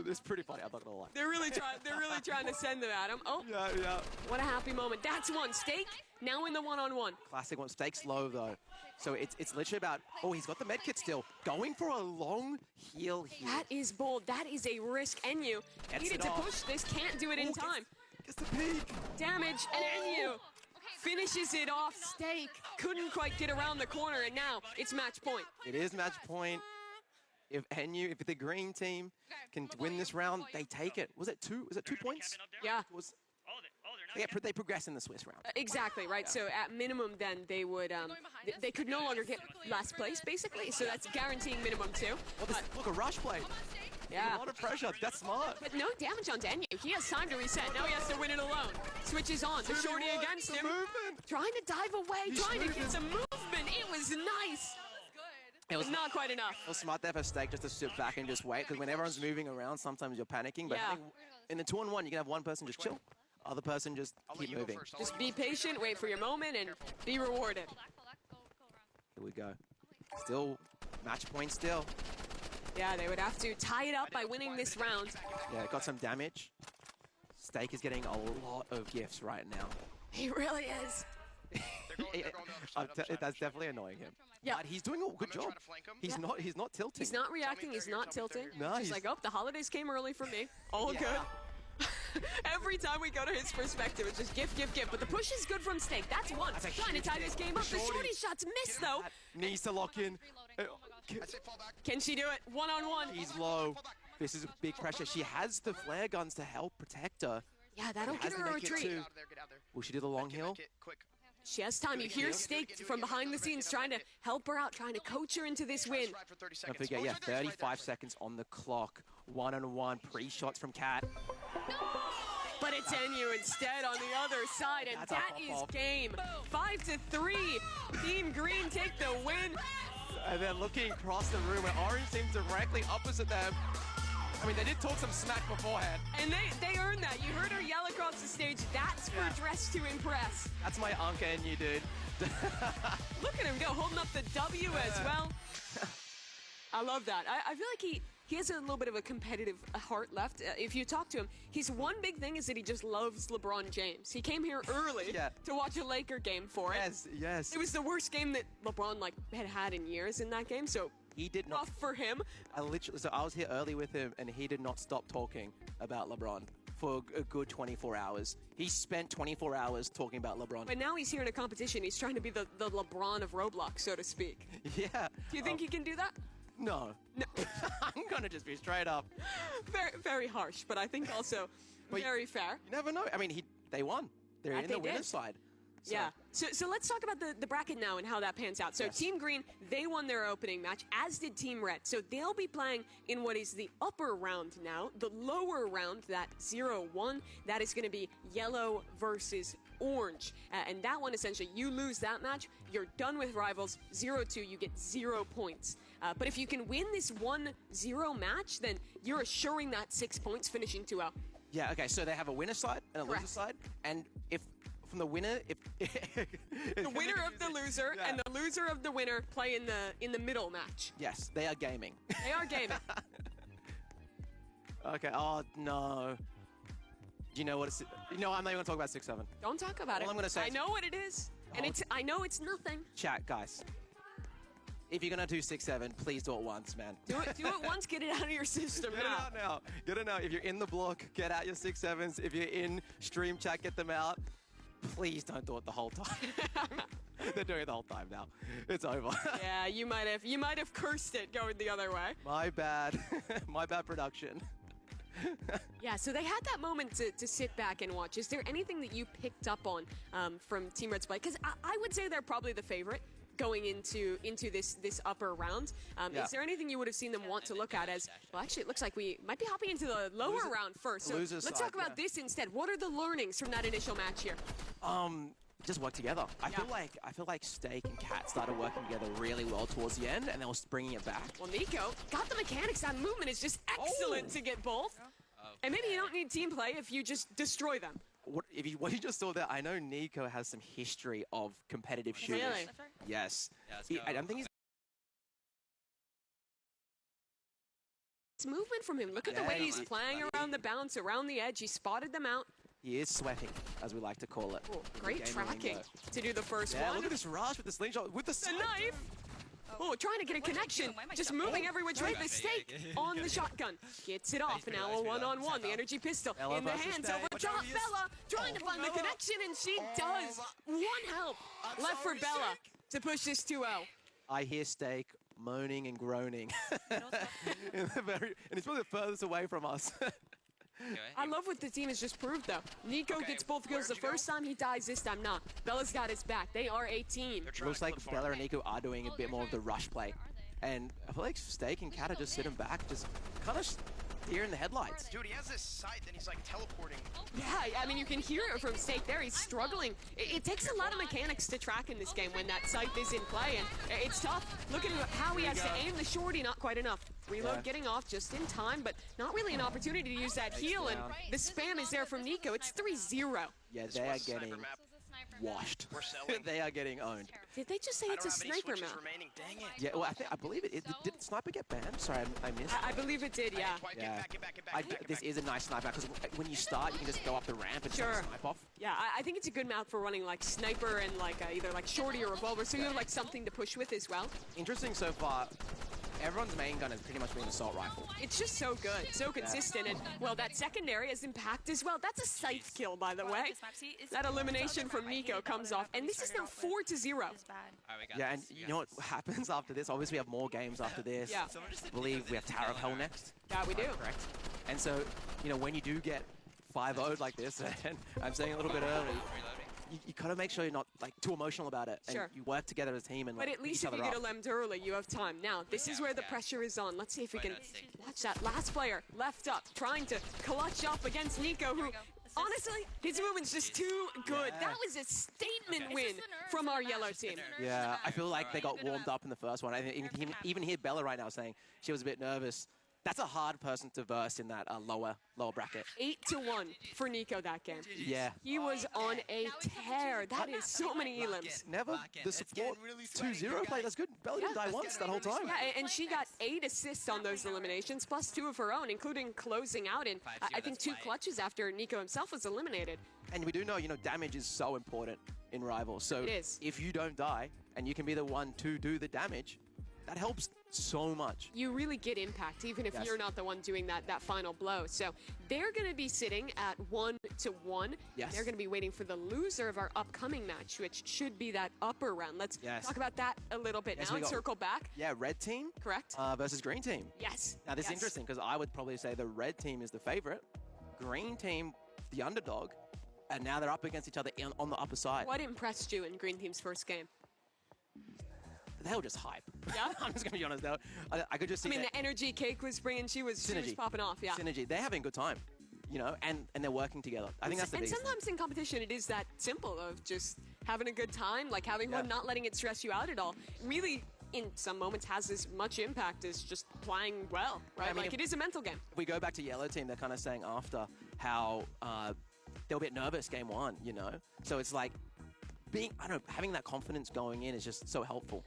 It's pretty funny, I'm not gonna lie. They're really trying to send them at him. Oh, yeah. What a happy moment. That's one. Steak now in the one-on-one. Classic one. Steak's low though. So it's literally about, he's got the med kit still. Going for a long heal here. That is bold. That is a risk. Enyu needed to push this, can't do it in time. Gets the peak. Damage, and Enyu finishes it off. Steak couldn't quite get around the corner, and now it's match point. It is match point. If the green team can win this round, they take it. Was it 2? Was it 2 points? Yeah. They progress in the Swiss round. Exactly, right? Yeah. So at minimum, then they would, they could no longer get last place, basically. So that's guaranteeing minimum 2. Look, a rush play. Yeah. A lot of pressure. That's smart. But no damage on Enyu. He has time to reset. Now he has to win it alone. Switches on. The shorty against him. Trying to dive away. Trying to get some movement. It was nice. It was not quite enough. It was smart there for Steak just to sit back and just wait. Because when everyone's moving around, sometimes you're panicking. But in the 2-on-1, you can have one person just chill. Other person just keep moving. Just be patient, wait for your moment, and be rewarded. Here we go. Still, match point still. Yeah, they would have to tie it up by winning this round. Yeah, got some damage. Steak is getting a lot of gifts right now. He really is. That's definitely annoying him. Yeah, but he's doing a good job. He's not tilting. He's not reacting. He's not tilting. No, he's like, the holidays came early for me. All good. Every time we go to his perspective, it's just gift. But the push is good from Steak. That's one. Trying to tie this game up. The shorty shots miss, though. Needs to lock in. Can she do it? 1-on-1. He's low. This is big pressure. She has the flare guns to help protect her. Yeah, that'll She get has her a the medkit retreat. too. Will she do the long heal? She has time. You hear Steak from behind the scenes trying to help her out, trying to coach her into this win. Don't forget, yeah, 35 seconds on the clock. 1-on-1 pre-shots from Cat. But it's NU instead on the other side, and that is game. 5-3. Team Green take the win. And then looking across the room where Orange seems directly opposite them. I mean, they did talk some smack beforehand. And they earned that. You heard her yell across the stage. That's for Dress to Impress. That's my Anka NU, dude. Look at him go, holding up the W as well. I love that. I feel like he has a little bit of a competitive heart left. If you talk to him, his one big thing is that he just loves LeBron James. He came here early to watch a Laker game for it. Yes. It was the worst game that LeBron had in years in that game, so he did not. Rough for him. I was here early with him, and he did not stop talking about LeBron for a good 24 hours. He spent 24 hours talking about LeBron. But now he's here in a competition. He's trying to be the LeBron of Roblox, so to speak. Yeah. Do you think he can do that? No. I'm gonna just be straight up. Very, very harsh, but I think also very fair. You never know. I mean, they won. They're in the winner's side. So. Yeah. So let's talk about the bracket now and how that pans out. So Team Green, they won their opening match, as did Team Red. So they'll be playing in what is the upper round now. The lower round, that 0-1, that is going to be yellow versus orange. And that one, essentially, you lose that match, you're done with rivals. 0-2, you get 0 points. But if you can win this 1-0 match, then you're assuring that 6 points, finishing 2-0. Yeah, okay, so they have a winner side and a loser side. And if from the winner, the winner of the loser and the loser of the winner play in the middle match. Yes, they are gaming. They are gaming. Okay, oh no. Do you know what it's... No, I'm not even going to talk about 6-7. Don't talk about it. All I'm going to say I know what it is, and I know it's nothing. Chat, guys. If you're going to do 6-7, please do it once, man. Do it once, get it out of your system Get it out now. Get it now. If you're in the block, get out your 6-7s. If you're in stream chat, get them out. Please don't do it the whole time. They're doing it the whole time now. It's over. Yeah, you might have cursed it going the other way. My bad. My bad production. Yeah, so they had that moment to sit back and watch. Is there anything that you picked up on from Team Red's play? Because I would say they're probably the favorite going into this upper round. Is there anything you would have seen them want to look at as, well, actually, it looks like we might be hopping into the lower round first. So let's talk about this instead. What are the learnings from that initial match here? Just work together. I feel like Steak and Cat started working together really well towards the end, and they were bringing it back. Well, Nico got the mechanics. That movement is just excellent to get both. And maybe you don't need team play if you just destroy them. What you just saw there, I know Nico has some history of competitive shooters. Really? Yes. I don't think he's... It's movement from him. Look at the way he's playing around the bounce, around the edge. He spotted them out. He is sweating, as we like to call it. Oh, great tracking to do the first one. Look at this rush with the slingshot, with the knife. Oh, trying to get a connection. Just moving every which way. The Steak on the shotgun. Gets it off. Now a one-on-one. The energy pistol in the hands over top. Bella trying to find the connection, and she does. One help left for Bella to push this 2-0. I hear Steak moaning and groaning. And he's probably the furthest away from us. I love what the team has just proved, though. Nico gets both kills the first time, he dies this time not. Bella's got his back. They are a team. Looks like Bella and Nico are doing a bit more of the rush play. And I feel like Steak and Cat are just sitting back, just kind of deer in the headlights. Dude, he has this sight that he's like teleporting. Yeah, I mean, you can hear it from Steak there. He's struggling. It takes a lot of mechanics to track in this game when that sight is in play, and it's tough. Look at how he has to aim the shorty, not quite enough. Reload getting off just in time, but not really an opportunity to use that heal, and the spam is there from Nico. It's 3-0. Yeah, they are getting washed. They are getting owned. Did they just say it's a sniper map? Dang it. Yeah, well, I believe it. Did Sniper get banned? Sorry, I missed. I believe it did, yeah. This is a nice sniper because when you start, you can just go up the ramp and snipe off. Yeah, I think it's a good map for running like sniper and like either like shorty or revolver, so you have like something to push with as well. Interesting so far. everyone's main gun has pretty much been assault rifle. It's just so good, so consistent, and well, that secondary has impact as well. That's a scythe kill, by the way. That elimination from Nico comes off, and this is now 4-0. Yeah, and you know what happens after this? Obviously, we have more games after this. Yeah. I believe we have Tower of Hell next. Yeah, we do. Correct. And so, you know, when you do get 5-0'd like this, and I'm saying a little bit early, you gotta make sure you're not like too emotional about it, and Sure. you work together as a team and But like, at least each if other you get up. eliminated early, you have time. Now, this is where the pressure is on. Let's see if we can watch that last player left up, trying to clutch up against Nico, who, honestly, his movement's just too good. Yeah. That was a statement win from our yellow team. Yeah, I feel like they got warmed up in the first one. I even hear Bella right now saying she was a bit nervous. That's a hard person to verse in that lower bracket. 8-1 for Nico that game. Yeah. He was on a tear. That is so many elims. Never the support 2-0 play. That's good. Bella didn't die once that whole time. Yeah, and she got 8 assists on those eliminations, plus 2 of her own, including closing out in, I think, 2 clutches after Nico himself was eliminated. And we do know, damage is so important in Rivals. So It is. if you don't die and you can be the one to do the damage, that helps so much. You really get impact, even if Yes. you're not the one doing that final blow. So they're going to be sitting at 1-1. Yes. They're going to be waiting for the loser of our upcoming match, which should be that upper round. Let's Yes. talk about that a little bit Yes, now we and got- circle back. Yeah, red team Correct? versus green team. Yes. Now this is Yes. interesting because I would probably say the red team is the favorite, green team the underdog, and now they're up against each other on the upper side. What impressed you in Green Team's first game? They were just hype. Yeah? I'm just gonna be honest though. I could just see I mean, that the energy Cake was bringing, she was synergy popping off, yeah. Synergy. They're having a good time, and they're working together. I think that's the And biggest thing. sometimes in competition, it is that simple of just having a good time, like having fun, not letting it stress you out at all. Really, in some moments, has as much impact as just playing well, right? I mean, like, it is a mental game. If we go back to yellow team, they're kind of saying after how they were a bit nervous game one, So it's like having that confidence going in is just so helpful.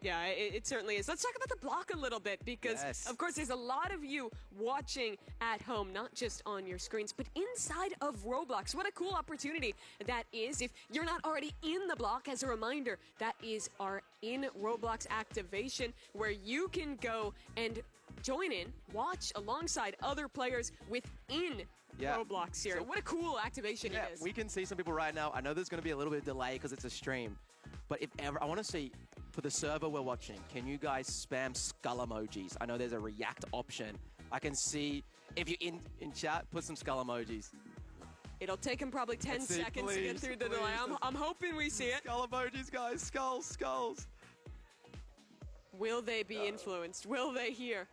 Yeah, it certainly is. Let's talk about the block a little bit because, Yes. of course, there's a lot of you watching at home, not just on your screens, but inside of Roblox. What a cool opportunity that is. If you're not already in the block, as a reminder, that is our in Roblox activation where you can go and join in, watch alongside other players within Roblox here. So- What a cool activation Yeah, it is. we can see some people right now. I know there's going to be a little bit of delay because it's a stream. But if ever, I want to see, for the server we're watching, can you guys spam skull emojis? I know there's a react option. I can see, if you're in chat, put some skull emojis. It'll take him probably 10 Let's see, seconds to get please, through the delay. please. I'm hoping we see it. Skull emojis, guys. Skulls. Will they be influenced? Will they hear?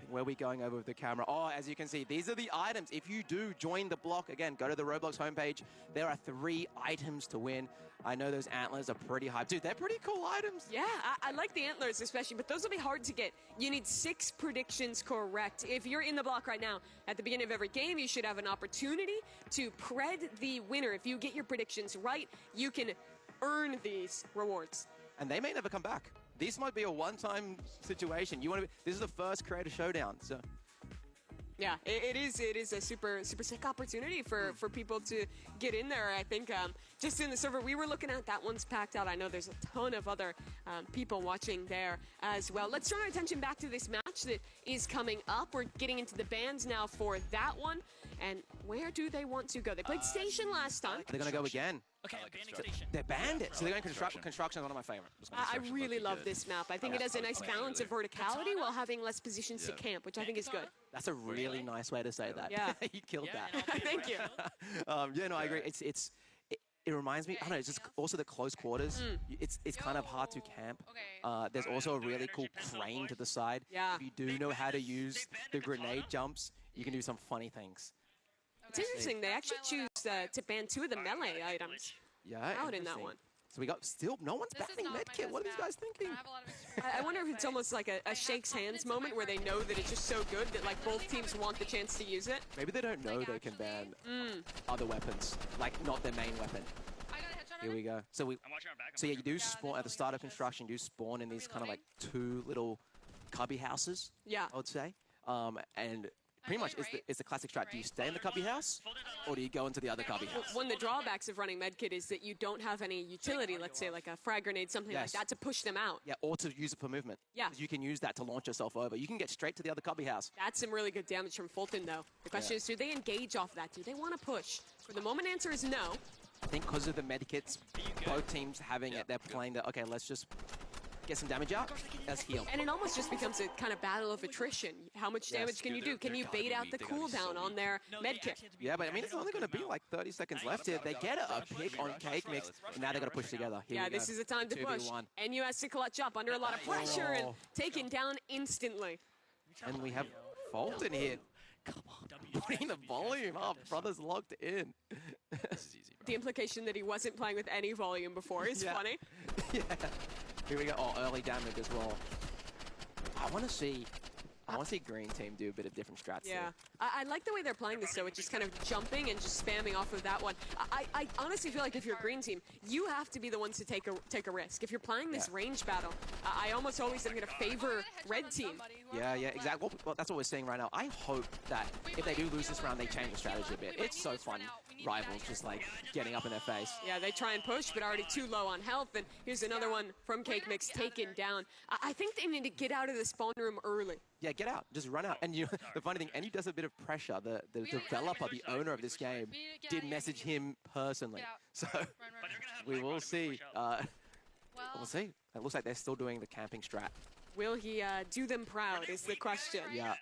Where are we going over with the camera? Oh, as you can see, these are the items. If you do join the block, again, go to the Roblox homepage. There are 3 items to win. I know those antlers are pretty hype. Dude, they're pretty cool items. Yeah, I like the antlers especially, but those will be hard to get. You need 6 predictions correct. If you're in the block right now, at the beginning of every game, you should have an opportunity to pred the winner. If you get your predictions right, you can earn these rewards. And they may never come back. This might be a one-time situation. This is the first creator showdown, so. Yeah, it is a super sick opportunity for people to get in there. I think just in the server we were looking at, that one's packed out. I know there's a ton of other people watching there as well. Let's turn our attention back to this match that is coming up. We're getting into the bands now for that one. And where do they want to go? They played Station last time. They're going to go again. Okay, I'm banning station. They're banned it. So they're going construction. Construction is one of my favorite. I really love this map. I think it has a nice balance of verticality while having less positions to camp, which I think is good. That's a really nice way to say that. Yeah. You killed that. Thank you. I agree. It reminds me, I don't know, it's just also the close quarters. It's kind of hard to camp. There's also a really cool crane to the side. Yeah. If you do know how to use the grenade jumps, you can do some funny things. It's interesting. They actually choose to ban 2 of the melee items out in that one. So we got no one's banning medkit. What are these guys thinking? I wonder if it's almost like a shakes hands moment where they know that it's just so good that like both teams want the chance to use it. Maybe they don't know they can ban other weapons, like not their main weapon. Here we go. So you do spawn at the start of construction. You spawn in these kind of like 2 little cubby houses. Yeah. I would say, and pretty much is the classic strat. Do you stay in the cubby house, or do you go into the other cubby house? One of the drawbacks of running medkit is that you don't have any utility, let's say like a frag grenade, something like that, to push them out. Yeah, or to use it for movement. Yeah. 'Cause you can use that to launch yourself over. You can get straight to the other cubby house. That's some really good damage from Fulton, though. The question is, do they engage off that? Do they want to push? For the moment, answer is no. I think because of the medikits, both teams having it, they're playing that, okay, let's just get some damage out, let's heal. And it almost just becomes a kind of battle of attrition. How much damage can you do? Can you bait out the cooldown on their medkit? Yeah, but I mean, it's only going to be like 30 seconds left here. They get a pick on Cake Mix, and now they're going to push together. Here this is a time to push. 2v1. NU has to clutch up under a lot of pressure and taken down instantly. And we have Fulton here. Come on, putting the volume up. Brother's locked in. This is easy, bro. The implication that he wasn't playing with any volume before is funny. Yeah. Here we go. Oh, early damage as well. I want to see green team do a bit of different strats. Yeah. Here. I like the way they're playing this, though. It's just kind of jumping and just spamming off of that one. I honestly feel like if you're a green team, you have to be the ones to take a risk. If you're playing this range battle, I almost always am going to favor red team. Yeah, exactly. Well, that's what we're seeing right now. I hope that if they do lose this round, they change the strategy a bit. It's so fun. Rivals just like getting up in their face. Yeah, they try and push, but already too low on health. And here's another one from Cake Mix taken down. I think they need to get out of the spawn room early. Yeah, get out. Just run out. And the funny thing, and he does a bit of pressure. The developer, the owner of this game, did message him personally. So we will see. We'll see. It looks like they're still doing the camping strat. Will he do them proud is the question. Yeah.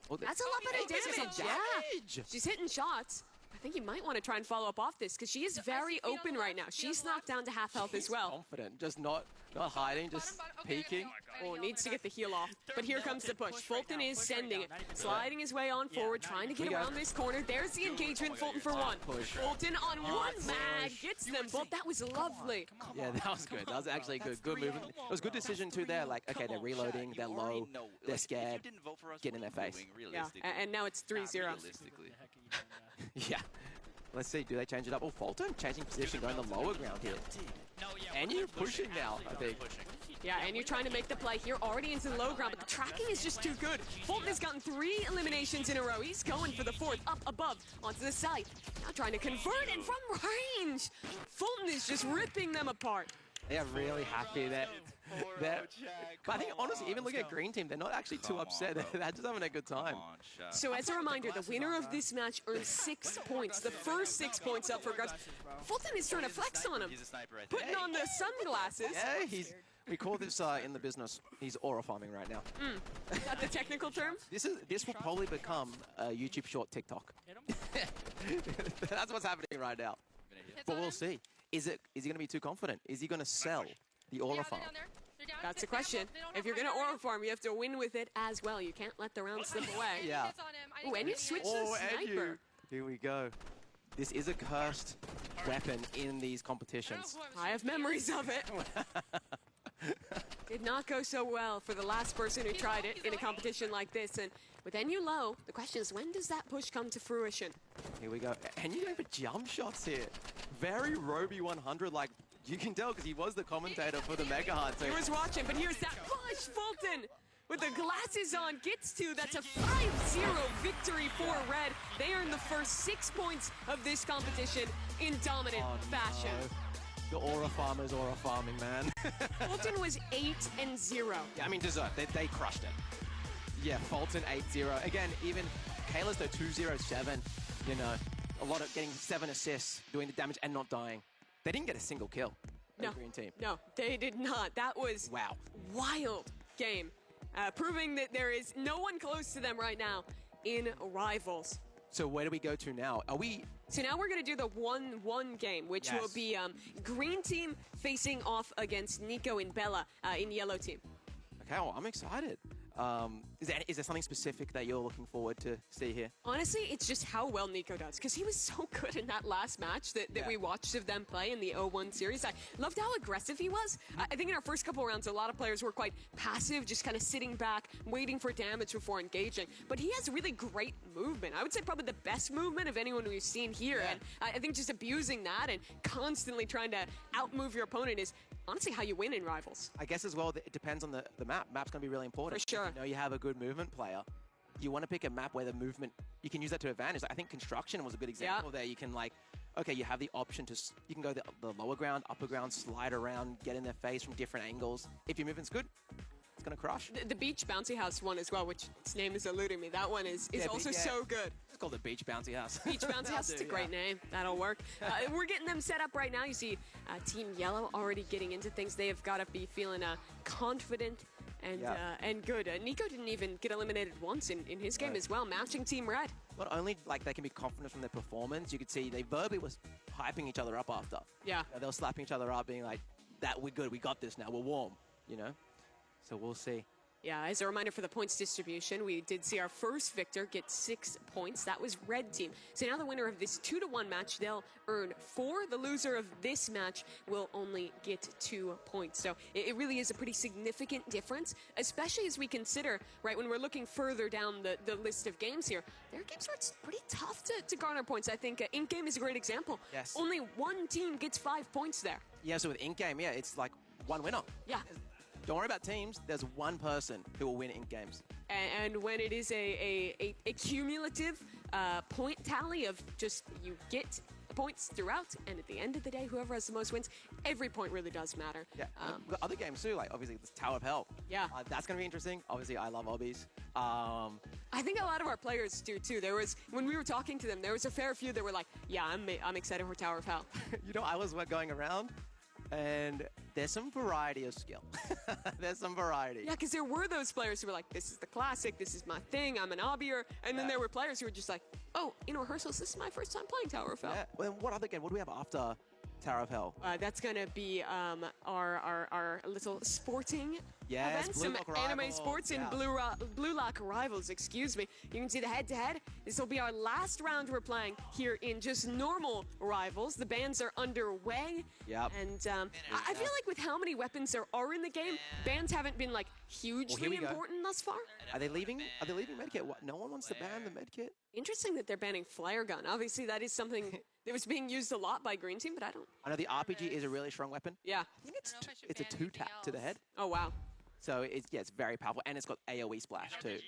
Oh, that's a lot better damage. Yeah. She's hitting shots. I think you might want to try and follow up off this because she is very open right now. She's knocked down to half health as well. Confident, just not hiding, just peeking. Oh, needs to get the heal off. But here comes the push. Fulton is sending it, sliding his way on forward, trying to get around this corner. There's the engagement. Fulton for one. Fulton on one mag gets them both. That was lovely. Yeah, that was good. That was actually good. Good movement. It was a good decision too there. Like, okay, they're reloading, they're low, they're scared. Get in their face. Yeah, and now it's 3-0. Yeah. Let's see, do they change it up? Oh, Fulton changing position, going the lower ground here. And you're pushing now, I think. Yeah, and you're trying to make the play here, already into the low ground, but the tracking is just too good. Fulton has gotten 3 eliminations in a row. He's going for the 4th, up above, onto the side. Now trying to convert, and from range, Fulton is just ripping them apart. They are really happy that. But I think, honestly, even looking at Green Team, they're not actually too upset. They're just having a good time. So as a reminder, the winner of this match earns 6 points. The first 6 points up for Grubs. Fulton is trying to flex on him. Putting on the sunglasses. Yeah, we call this in the business, he's aura farming right now. Is that the technical term? This will probably become a YouTube short TikTok. That's what's happening right now. But we'll see. Is he going to be too confident? Is he going to sell the aura farm? That's the question. If you're going to aura farm, you have to win with it as well. You can't let the round slip away. Yeah. Oh, and you switch to the sniper. Here we go. This is a cursed weapon in these competitions. I have memories of it. Did not go so well for the last person who tried it in a competition like this. And with NU low, the question is, when does that push come to fruition? Here we go. And you're going for jump shots here. Very Roby 100, like you can tell because he was the commentator for the Mega Hunt. So he was watching, but here's that push. Fulton with the glasses on gets to. That's a 5-0 victory for Red. They earn the first 6 points of this competition in dominant fashion. The aura farmers aura farming, man. Fulton was 8-0. Yeah, I mean, deserved. They crushed it. Yeah, Fulton 8-0. Again, even Kayla's though 2-0-7. You know, a lot of getting 7 assists, doing the damage and not dying. They didn't get a single kill. No, Green team. No, they did not. That was wild game, proving that there is no one close to them right now in Rivals. So where do we go to now? So now we're going to do the 1-1 game, which will be Green Team facing off against Nico and Bella in Yellow Team. Okay, well, I'm excited. Is there something specific that you're looking forward to see here? Honestly, it's just how well Nico does, because he was so good in that last match that we watched of them play in the 0-1 series. I loved how aggressive he was. I think in our first couple rounds, a lot of players were quite passive, just kind of sitting back, waiting for damage before engaging. But he has really great movement. I would say probably the best movement of anyone we've seen here. And I think just abusing that and constantly trying to outmove your opponent is honestly how you win in Rivals. I guess as well, it depends on the map. Map's going to be really important. For sure. If you know you have a good movement player, you want to pick a map where the movement, you can use that to advantage. I think construction was a good example there. You can like, okay, you have the option to, you can go the lower ground, upper ground, slide around, get in their face from different angles. If your movement's good, it's going to crush. The beach bouncy house one as well, which its name is eluding me. That one is also so good. It's called the beach bouncy house. Beach bouncy house, it's a great name. That'll work. We're getting them set up right now. You see Team Yellow already getting into things. They have got to be feeling confident and good. Nico didn't even get eliminated once in his game as well, matching Team Red. Not only like they can be confident from their performance, you could see they verbally was hyping each other up after. Yeah. They were slapping each other up, being like, "That we're good, we got this now, we're warm," you know? So we'll see. Yeah, as a reminder for the points distribution, we did see our first victor get 6 points. That was Red Team. So now the winner of this 2-1 match, they'll earn 4. The loser of this match will only get 2 points. So it really is a pretty significant difference, especially as we consider, right, when we're looking further down the list of games here, there are games where it's pretty tough to garner points. I think Ink Game is a great example. Yes. Only one team gets 5 points there. Yeah, so with Ink Game, it's like one winner. Yeah. Don't worry about teams. There's one person who will win Ink Games. And when it is a cumulative point tally of just you get points throughout, and at the end of the day, whoever has the most wins, every point really does matter. Yeah, we've got other games too, like obviously this Tower of Hell. Yeah. That's going to be interesting. Obviously, I love obbies. I think a lot of our players do too. There was, when we were talking to them, there was a fair few that were like, yeah, I'm excited for Tower of Hell. You know, I was going around, and there's some variety of skill. There's some variety. Yeah, because there were those players who were like, this is the classic, this is my thing, I'm an obbier. And then there were players who were just like, oh, in rehearsals, this is my first time playing Tower of Hell. Yeah. Well, what other game? What do we have after Tower of Hell? That's going to be our little sporting events, Blue some Lock anime Rivals. sports and Blue Lock Rivals, excuse me. You can see the head-to-head. This will be our last round we're playing here in just normal Rivals. The bans are underway. Yep. And I feel like with how many weapons there are in the game, bans haven't been like hugely important thus far. Are they leaving medkit? What? No one wants to ban the medkit? Interesting that they're banning flare gun. Obviously, that is something that was being used a lot by Green Team, but I don't. I know the RPG is a really strong weapon. Yeah. I think it's a 2-tap to the head. Oh, wow. So it's very powerful, and it's got AoE splash too.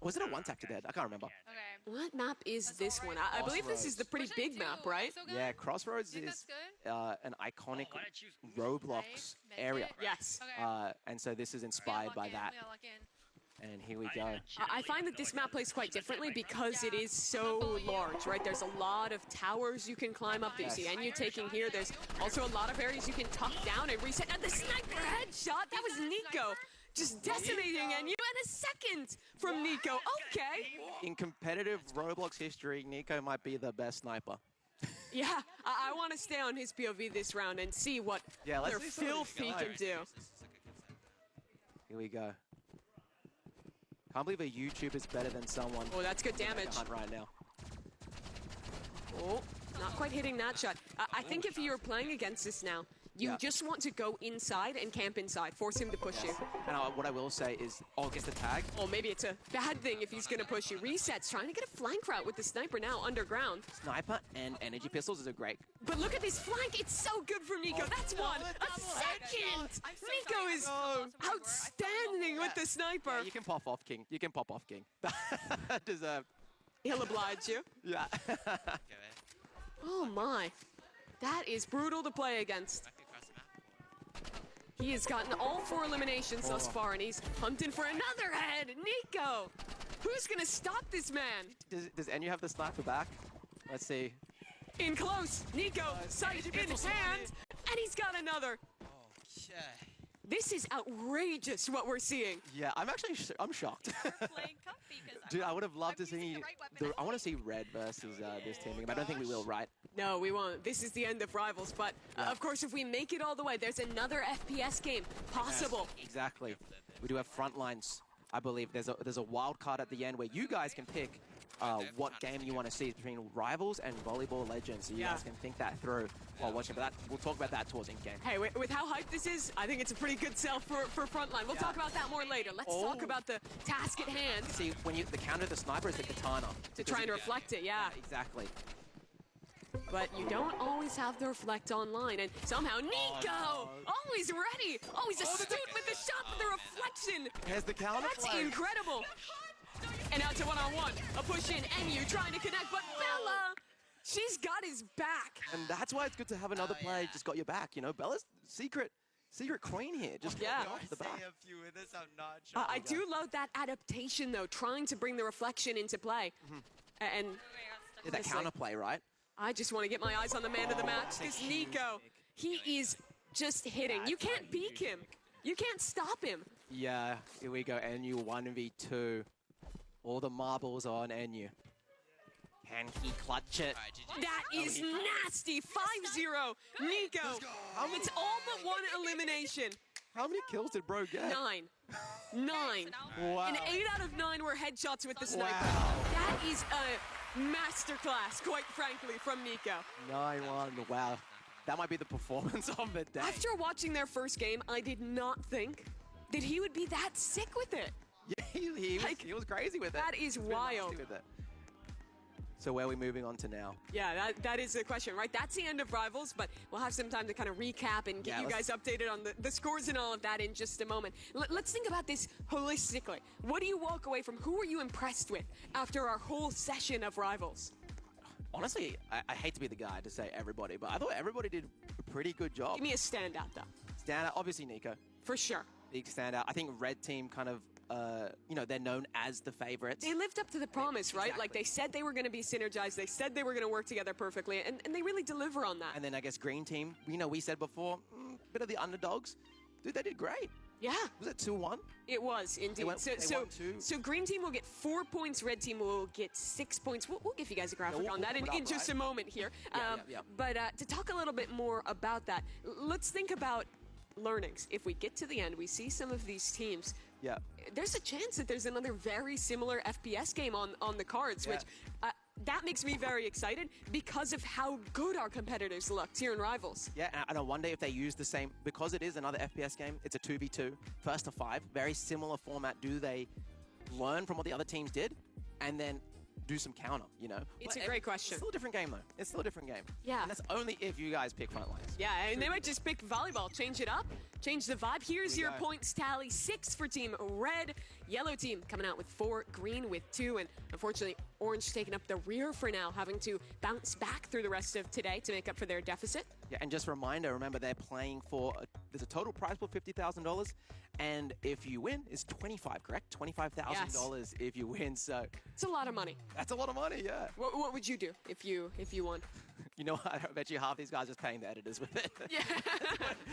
Was it a 1-tap to the head? I can't remember. Okay. What map is this one? I believe this is the pretty big map, right? Yeah, Crossroads is an iconic Roblox area. Yes. And so this is inspired by that. And here we go. I find that this map plays quite differently because it is so large, right? There's a lot of towers you can climb up that you see NU taking here. There's also a lot of areas you can tuck down and reset. Now the sniper headshot, that was Nico. Just decimating NU, and a second from Nico. Okay. In competitive Roblox history, Nico might be the best sniper. Yeah, I want to stay on his POV this round and see what their filth he can do. Here we go. Can't believe a YouTuber's better than someone. Oh, that's good damage. Hunt right now. Oh, not quite hitting that shot. I think if you're playing against this now, you just want to go inside and camp inside. Force him to push you. And what I will say is, gets the tag. Oh, maybe it's a bad thing if he's going to push you. Resets, trying to get a flank route with the sniper now underground. Sniper and energy pistols is a great. But look at this flank. It's so good from Nico. That's one. A second. Nico is outstanding with the sniper. Yeah, you can pop off, King. You can pop off, King. Deserved. He'll oblige you. Yeah. Oh, my. That is brutal to play against. He has gotten all 4 eliminations thus far, and he's hunting for another head. Nico! Who's going to stop this man? Does NU have the sniper back? Let's see. In close. Nico, sight in hand, and he's got another. Okay. This is outrageous what we're seeing. Yeah, I'm shocked. Dude, I would have loved to see. I want to see Red versus this team. I don't think we will, right? No, we won't. This is the end of Rivals, but of course, if we make it all the way, there's another FPS game possible. Yes, exactly. We do have Frontlines. I believe there's a wild card at the end where you guys can pick what game you want to see between Rivals and Volleyball Legends. So you guys can think that through while watching. But we'll talk about that towards in-game. Hey, with how hyped this is, I think it's a pretty good sell for Frontline. We'll talk about that more later. Let's talk about the task at hand. See, when the counter to the sniper is the katana. To try and reflect it, yeah. Exactly. But you don't always have the reflect online, and somehow Nico, always ready, always astute with the shot with the reflection. Here's the counter. That's incredible. And out to one-on-one. A push in, NU trying to connect, but Bella, she's got his back. And that's why it's good to have another player just got your back. You know, Bella's secret queen here. Just off the back. A few of this, I'm not sure. I do love that adaptation, though, trying to bring the reflection into play. And that counterplay, right? I just want to get my eyes on the man of the match, because Nico, he is just hitting. You can't peek him. You can't stop him. Yeah, here we go. NU 1v2. All the marbles on NU. Can he clutch it? That is nasty. 5-0. Nico. It's all but one elimination. How many kills did bro get? 9. 9. Wow. And 8 out of 9 were headshots with the sniper. Wow. That is a masterclass, quite frankly, from Nico. 9-1. Wow. That might be the performance of the day. After watching their first game, I did not think that he would be that sick with it. Yeah, he was crazy with it. That is wild. So where are we moving on to now? Yeah, that is the question, right? That's the end of Rivals, but we'll have some time to kind of recap and get you guys updated on the scores and all of that in just a moment. Let's think about this holistically. What do you walk away from? Who were you impressed with after our whole session of Rivals? Honestly, I hate to be the guy to say everybody, but I thought everybody did a pretty good job. Give me a standout, though. Standout, obviously Nico. For sure. Big standout. I think Red Team kind of, you know, they're known as the favorites. They lived up to the promise, right? Like, they said they were going to be synergized. They said they were going to work together perfectly, and they really deliver on that. And then I guess Green Team, you know, we said before, bit of the underdogs. Dude, they did great. Yeah. Was it 2-1? It was, indeed. So Green Team will get 4 points, Red Team will get 6 points. We'll give you guys a graphic on that in just a moment here. But to talk a little bit more about that, let's think about learnings. If we get to the end, we see some of these teams. Yeah. There's a chance that there's another very similar FPS game on the cards, which that makes me very excited because of how good our competitors looked here in Rivals. Yeah, and I wonder if they use the same, because it is another FPS game, it's a 2v2, first to 5, very similar format. Do they learn from what the other teams did and then do some counter, you know? It's a great question. It's still a different game, though. It's still a different game. Yeah. And that's only if you guys pick front lines. Yeah, and they might just pick volleyball, change it up, change the vibe. Here's your points tally. 6 for Team Red. Yellow team coming out with 4, green with 2, and unfortunately, orange taking up the rear for now, having to bounce back through the rest of today to make up for their deficit. Yeah, and just a reminder, remember they're playing for, there's a total prize pool, $50,000, and if you win, it's 25, correct? $25,000 if you win, so. It's a lot of money. That's a lot of money, yeah. What would you do if you won? You know what? I bet you half these guys are paying the editors with it. Yeah.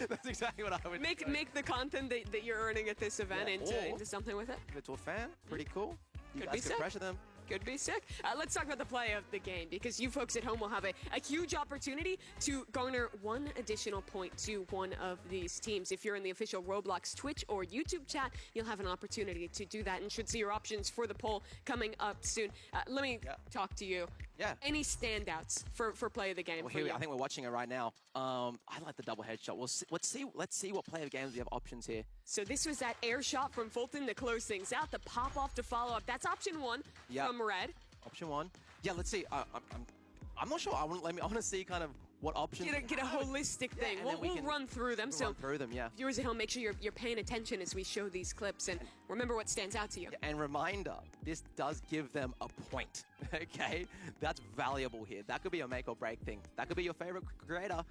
That's exactly what I would make the content that you're earning at this event into something with it. Give it to a fan. Pretty cool. You Could guys be could pressure them. Could be sick. Let's talk about the play of the game, because you folks at home will have a huge opportunity to garner 1 additional point to one of these teams. If you're in the official Roblox Twitch or YouTube chat, you'll have an opportunity to do that and should see your options for the poll coming up soon. Let me talk to you. Yeah. Any standouts for play of the game? Well, here I think we're watching it right now. I like the double headshot. Let's see what play of games we have options here. So this was that air shot from Fulton to close things out. The pop off to follow up. That's option 1 from Red. Option 1. Yeah, let's see. I'm not sure. I want to see kind of what options. Get a holistic thing. We'll run through them. Run through them, yeah. Viewers at home, make sure you're paying attention as we show these clips and remember what stands out to you. And reminder, this does give them a point. Okay, that's valuable here. That could be a make or break thing. That could be your favorite creator,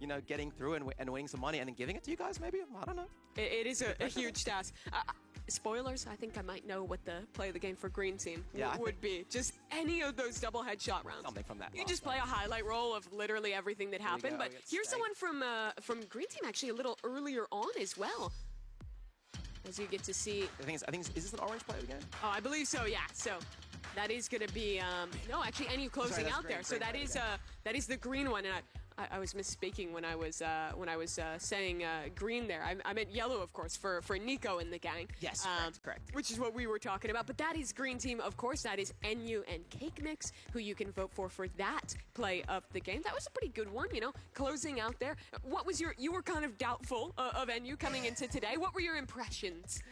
you know, getting through and winning some money and then giving it to you guys. Maybe, I don't know. It is a huge task. Spoilers, I think I might know what the play of the game for Green Team would be. Just any of those double headshot rounds. Something from that. You just play a highlight roll of literally everything that happened. But here's the one from Green Team actually a little earlier on as well. As you get to see. I think is this an orange play of the game? Oh, I believe so. Yeah. So that is going to be no, actually, NU closing out there. So that is the green one, and I was misspeaking when I was saying green there. I meant yellow, of course, for Nico and the gang. Yes, correct. Which is what we were talking about. But that is Green Team, of course. That is NU and Cake Mix, who you can vote for that play of the game. That was a pretty good one, you know, closing out there. What was you were kind of doubtful of NU coming into today. What were your impressions?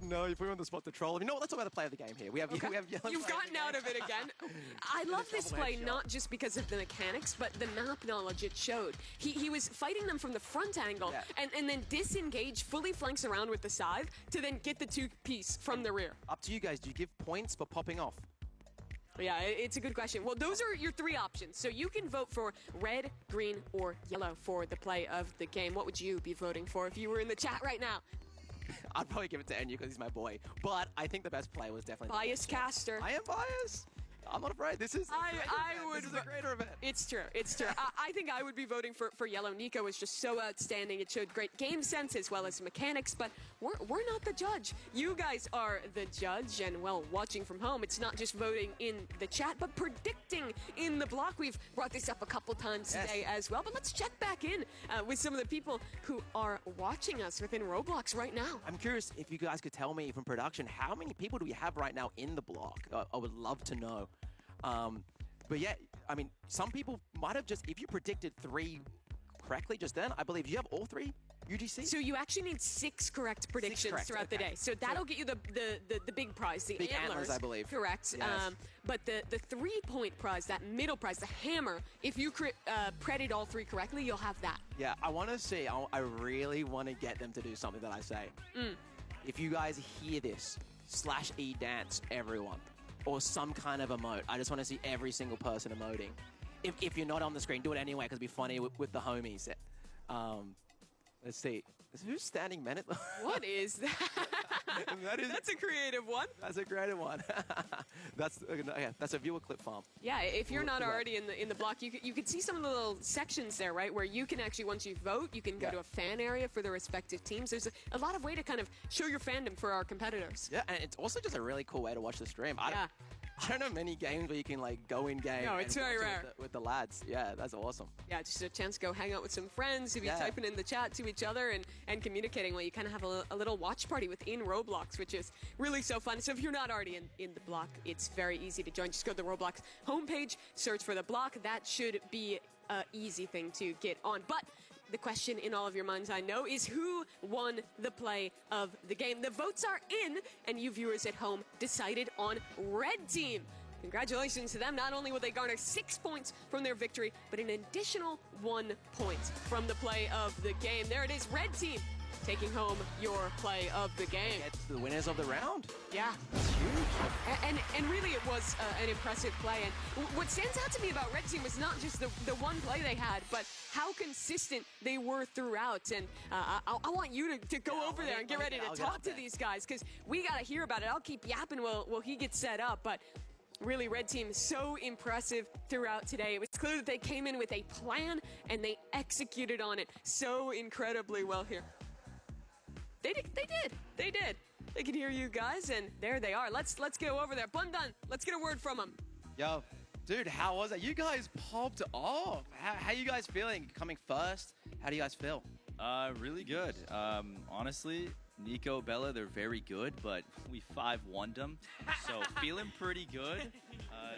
No, you put me on the spot to troll. You know what? Let's talk about the play of the game here. We have yellow. You've gotten out of it again. I love this play not just because of the mechanics, but the map knowledge knowledge, it showed. He was fighting them from the front angle and then disengage, fully flanks around with the scythe to then get the 2-piece from the rear. Up to you guys. Do you give points for popping off? Yeah, it's a good question. Well, those are your 3 options. So you can vote for red, green, or yellow for the play of the game. What would you be voting for if you were in the chat right now? I'd probably give it to Enyu because he's my boy. But I think the best play was definitely... Bias caster. I am biased. I'm not afraid. This is this is a greater event. It's true. It's true. I think I would be voting for yellow. Nico was just so outstanding. It showed great game sense as well as mechanics, but we're not the judge. You guys are the judge, and well, watching from home, it's not just voting in the chat, but predicting in the block. We've brought this up a couple times today as well, but let's check back in with some of the people who are watching us within Roblox right now. I'm curious if you guys could tell me from production, how many people do we have right now in the block? I would love to know. But yeah, I mean, some people might have just, if you predicted 3 correctly just then, I believe you have all 3 UGC? So you actually need 6 correct predictions throughout the day. So that'll get you the big prize, the big antlers, I believe. Correct. Yes. But the 3-point prize, that middle prize, the hammer, if you predicted all 3 correctly, you'll have that. Yeah, I want to see, I really want to get them to do something that I say. If you guys hear this, /E dance, everyone. Or some kind of emote. I just want to see every single person emoting. If you're not on the screen, do it anyway, because it'd be funny with the homies. Let's see. Who's standing men at the... What is that? That's a creative one. That's a creative one. That's a viewer clip farm. Yeah, if you're not already in the block, you could see some of the little sections there, right, where you can actually, once you vote, you can go to a fan area for the respective teams. There's a lot of way to kind of show your fandom for our competitors. Yeah, and it's also just a really cool way to watch the stream. I don't know many games where you can like go in game. No, it's very rare. With the lads. Yeah, that's awesome. Yeah, just a chance to go hang out with some friends, to be typing in the chat to each other and communicating. Well, you kind of have a little watch party within Roblox, which is really so fun. So if you're not already in the block, it's very easy to join. Just go to the Roblox homepage, search for the block. That should be an easy thing to get on. But the question in all of your minds, I know, is who won the play of the game? The votes are in, and you viewers at home decided on Red Team. Congratulations to them. Not only will they garner 6 points from their victory, but an additional 1 point from the play of the game. There it is, Red Team taking home your play of the game. It's the winners of the round. Yeah. That's huge. And really it was an impressive play. And what stands out to me about Red Team was not just the one play they had, but how consistent they were throughout. And I want you to go over there and get ready to talk to these guys, because we got to hear about it. I'll keep yapping while he gets set up. But really, Red Team, so impressive throughout today. It was clear that they came in with a plan, and they executed on it so incredibly well here. They did. They can hear you guys, and there they are. Let's go over there. Bundan, let's get a word from them. Yo, dude, how was it? You guys popped off. How you guys feeling? Coming first, how do you guys feel? Really good. Honestly, Nico, Bella, they're very good, but we 5-1'd them, so feeling pretty good.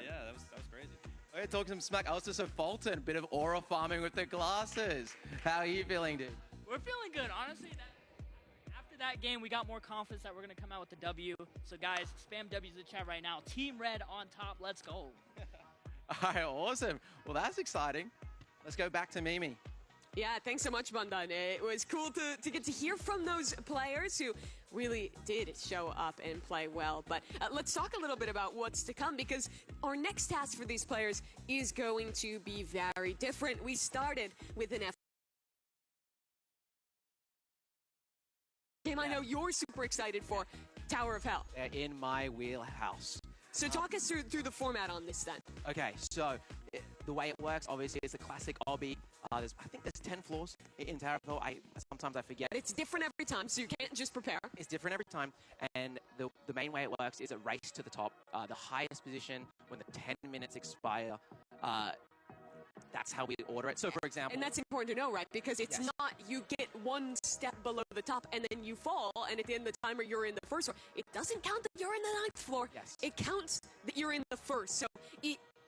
Yeah, that was crazy. Okay, talk some smack. Also, so Fulton, a bit of aura farming with the glasses. How are you feeling, dude? We're feeling good. Honestly, after that game, we got more confidence that we're going to come out with the W. So, guys, spam W's in the chat right now. Team Red on top. Let's go. All right, awesome. Well, that's exciting. Let's go back to Mimi. Yeah, thanks so much, Bundan. It was cool to get to hear from those players who really did show up and play well. But let's talk a little bit about what's to come, because our next task for these players is going to be very different. We started with an game I know you're super excited for, Tower of Hell. In my wheelhouse. So talk us through the format on this then. Okay, so the way it works, obviously, is a classic obby. I think there's 10 floors in Tower of Hell. Sometimes I forget. It's different every time, so you can't just prepare. It's different every time, and the main way it works is a race to the top. The highest position, when the 10 minutes expire, that's how we order it. So, for example... And that's important to know, right? Because it's not you get one step below the top and then you fall, and at the end of the timer you're in the first floor. It doesn't count that you're in the 9th floor. Yes. It counts that you're in the first. So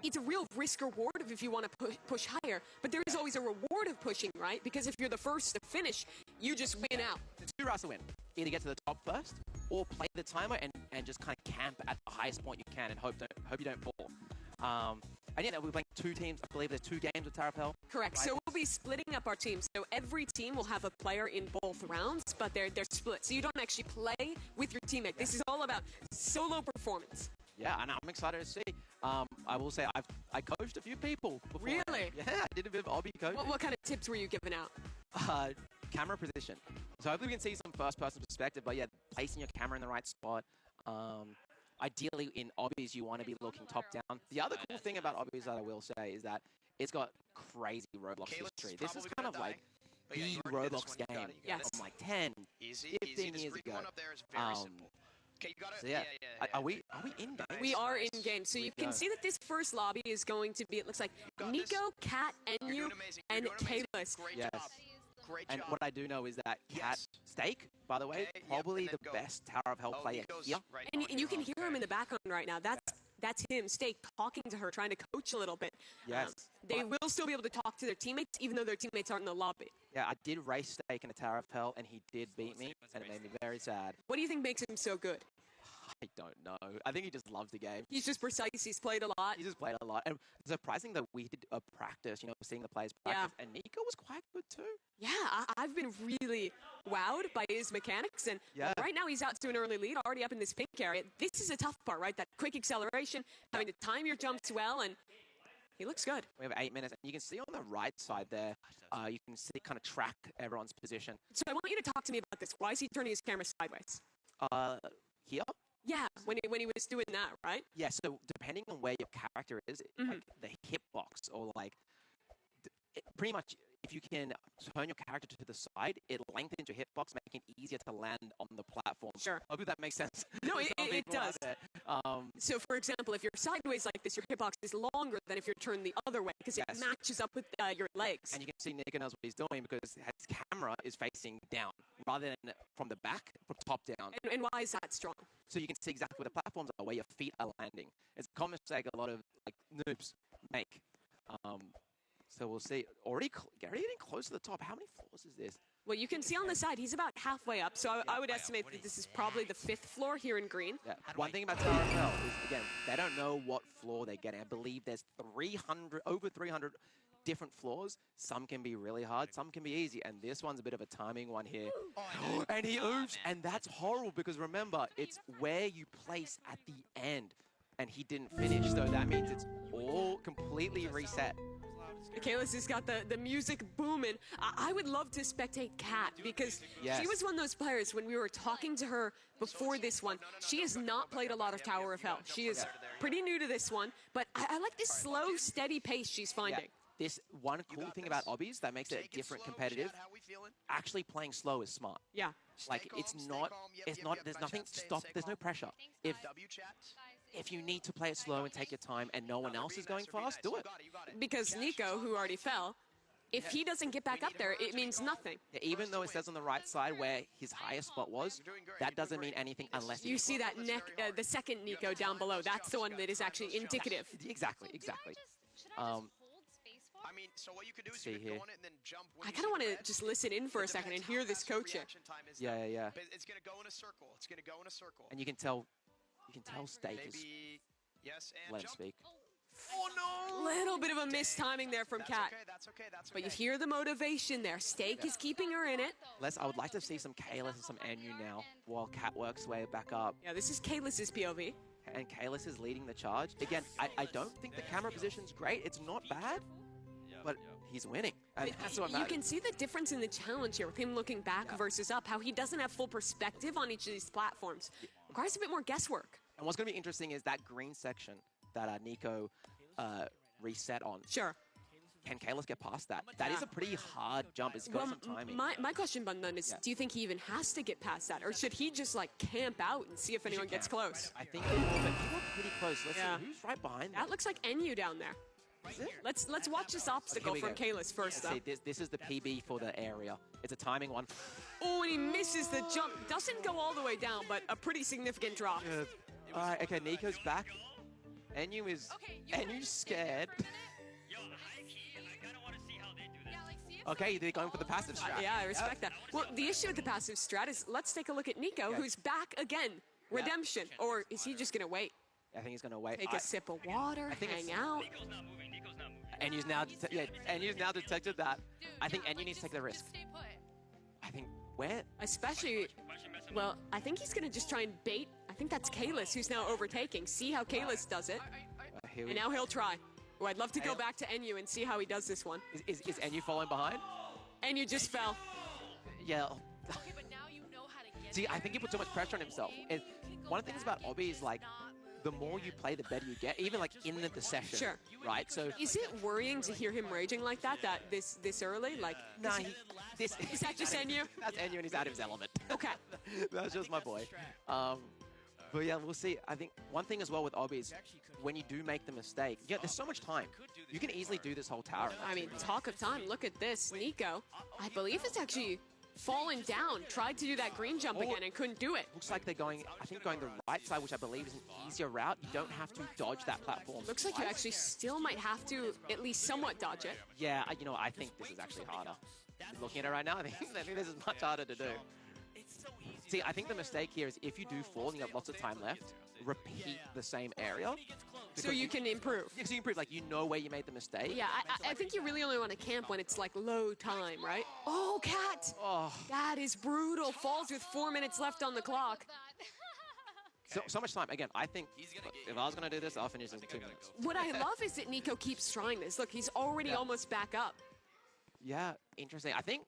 it's a real risk-reward if you want to push higher. But there is always a reward of pushing, right? Because if you're the first to finish, you just win out. There's 2 routes to win. Either get to the top first, or play the timer and just kind of camp at the highest point you can and hope you don't fall. And yeah, we're playing 2 teams. I believe there's 2 games with Tower of Hell. Correct. So we'll be splitting up our teams. So every team will have a player in both rounds, but they're split. So you don't actually play with your teammate. This is all about solo performance. Yeah, and I'm excited to see. I will say I coached a few people before. Really? Yeah, I did a bit of obby coaching. What kind of tips were you giving out? Camera position. So hopefully we can see some first-person perspective, but yeah, placing your camera in the right spot. Ideally, in obbies, you want to be looking top-down. The other cool thing about obbies that I will say is that it's got crazy Roblox history. This is kind of like the Roblox game from like 10, 15 years ago. So yeah, are we in game? We are in game. So you can see that this first lobby is going to be, it looks like Nico, Kat, Enyu, and Kalis. Yes. And what I do know is that Kat Steak, by the way, probably the best Tower of Hell player here. And you can hear him in the background right now. That's him, Steak, talking to her, trying to coach a little bit. Yes. They will still be able to talk to their teammates, even though their teammates aren't in the lobby. Yeah, I did race Steak in a Tower of Hell, and he did beat me, and it made me very sad. What do you think makes him so good? I don't know. I think he just loves the game. He's just precise. He's played a lot. He just played a lot. And it's surprising that we did a practice, seeing the players practice. And Nico was quite good too. Yeah, I've been really wowed by his mechanics. And right now he's out to an early lead, already up in this pink area. This is a tough part, right? That quick acceleration, having to time your jumps well, and he looks good. We have 8 minutes. And you can see on the right side there, you can see kind of track everyone's position. So I want you to talk to me about this. Why is he turning his camera sideways? Here? Yeah, when he was doing that, right? Yeah, so depending on where your character is, like the hitbox or like, pretty much if you can turn your character to the side, it lengthens your hitbox, making it easier to land on the platform. Sure. I hope that makes sense. No, it does. So, for example, if you're sideways like this, your hitbox is longer than if you're turned the other way because it matches up with your legs. And you can see Nico knows what he's doing because his camera is facing down rather than from the back, from top down. And why is that strong? So you can see exactly where the platforms are, where your feet are landing. It's a common mistake a lot of noobs make. So we'll see. Already getting close to the top. How many floors is this? Well, you can see on the side, he's about halfway up. So I would estimate that this is probably the 5th floor here in green. Yeah. One thing about Tower of Hell is, again, they don't know what floor they're getting. I believe there's over 300 different floors. Some can be really hard, some can be easy. And this one's a bit of a timing one here. And he oops, and that's horrible because remember, it's where you place at the end. And he didn't finish, so that means it's all completely reset. Kalis has got the music booming. I would love to spectate Kat because she was one of those players when we were talking to her before this one. She has not played a lot of Tower of Hell. She is pretty new to this one, but I like this slow, steady pace she's finding. This one cool thing about obbies that makes it different competitive, actually playing slow is smart. Yeah. Like, there's nothing to stop, there's no pressure. If you need to play it slow and take your time and no one else is going fast, do it. Because Nico, who already fell, if he doesn't get back up there, it means nothing. Yeah, even though it says on the right side where his highest spot was, that doesn't mean anything unless you see that the second Nico down below. That's the one that is actually indicative. Exactly. I mean, so what you could do is you could go on it and then jump. I kind of want to just listen in for a second and hear this coaching. Yeah. It's going to go in a circle. It's going to go in a circle. And you can tell Steak is... Let him speak. Oh, no! Little bit of a mistiming there from Kat. That's okay. But you hear the motivation there. Steak is keeping her in it. I would like to see some Kalis and some Enyu now while Kat works way back up. Yeah, this is Kalis's POV. And Kalis is leading the charge. Again, I don't think the camera position's great. It's not bad, but he's winning. And that's what you can see the difference in the challenge here with him looking back versus up, how he doesn't have full perspective on each of these platforms. Requires a bit more guesswork. And what's going to be interesting is that green section that Nico reset on. Sure. Can Kalis get past that? That is a pretty hard jump. It's got some timing. My question, Bundan, is do you think he even has to get past that? Or should he just, camp out and see if anyone gets close? I think he will, but he got pretty close. Let's see who's right behind that. Looks like Enyu down there. Let's watch this obstacle from Kalis first, though. This is the PB for the area. It's a timing one. Oh, and he misses the jump. Doesn't go all the way down, but a pretty significant drop. All right, okay, Nico's back. Enyu's scared. Okay, they're going for the passive strat. Yeah, I respect that. Well, the issue with the passive strat is, let's take a look at Nico, who's back again. Redemption. Or is he just going to wait? I think he's going to wait. Take a sip of water, hang out. Nico's not moving. Nico's not moving. Enyu's now, Enyu's now detected that. I think Enyu needs to take the risk. Stay put. I think where? Especially, well, I think he's going to just try and bait. I think that's Kalis who's now overtaking. See how Kalis does it. And now he'll try. Oh, I'd love to go back to Enyu and see how he does this one. Is Enyu following behind? Enyu just fell. Yeah. Okay, but now you know how to get See, I think he put too much pressure on himself. And one of the things about Obby is like, the more you play, the better you get, even like in the session. Sure. Right? So Is it worrying to hear him raging like that this early? Like, nah, is that just Enyu? That's Enyu and he's out of his element. Okay. That's just my boy. But yeah, we'll see. I think one thing as well with Obby is when you do make the mistake, yeah, there's so much time. You can easily do this whole tower. I mean, talk of time. Look at this. Nico, I believe it's actually fallen down. Tried to do that green jump again and couldn't do it. Looks like they're going, I think going the right side, which I believe is an easier route. You don't have to dodge that platform. Looks like you actually still might have to at least somewhat dodge it. Yeah, you know, I think this is actually harder. Looking at it right now, I think this is much harder to do. See, I think the mistake here is if you do fall and you have lots of time left, repeat the same area. So you can improve. Yeah, so you improve, like you know where you made the mistake. Yeah, I think you really only want to camp when it's like low time, right? Oh, Cat! Oh. That is brutal. Falls with 4 minutes left on the clock. So much time. Again, I think if I was going to do this, I'll finish this in 2 minutes. What I love is that Nico keeps trying this. Look, he's already almost back up. Yeah, interesting. I think,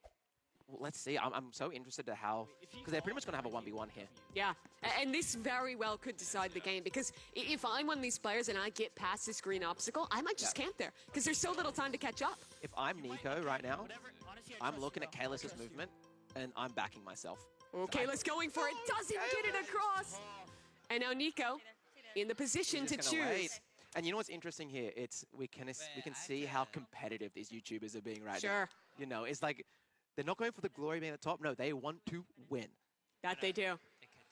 let's see. I'm so interested to how, because they're pretty much going to have a 1v1 here. Yeah, and this very well could decide the game, because if I'm one of these players and I get past this green obstacle, I might just camp there, because there's so little time to catch up. If I'm Nico right now, I'm looking at Kalis' movement, and I'm backing myself. Okay, let's going for it. Doesn't get it across. And now Nico in the position to choose. Wait. And you know what's interesting here? It's we can see how competitive these YouTubers are being right now. Sure. You know, it's like they're not going for the glory of being at the top. No, they want to win. That they do.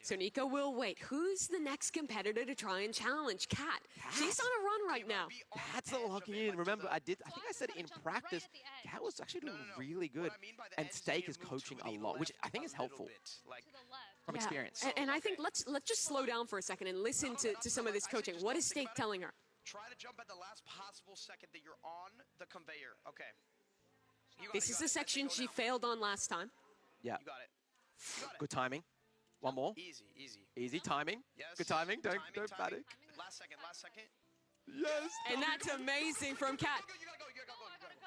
So Nico will wait. Who's the next competitor to try and challenge Cat? She's on a run right now. Cat's a locking in. Remember, I think I said in practice, Cat was actually doing really good. And Steak is coaching a lot, which I think is helpful from experience. And I think let's just slow down for a second and listen to some of this coaching. What is Steak telling her? Try to jump at the last possible second that you're on the conveyor. Okay. This is the section she failed on last time. Yeah. You got it. Good timing. One more. Easy, easy. Easy timing. Yes. Good timing. Don't panic. Last second, last second. Yes. And that's amazing from Cat.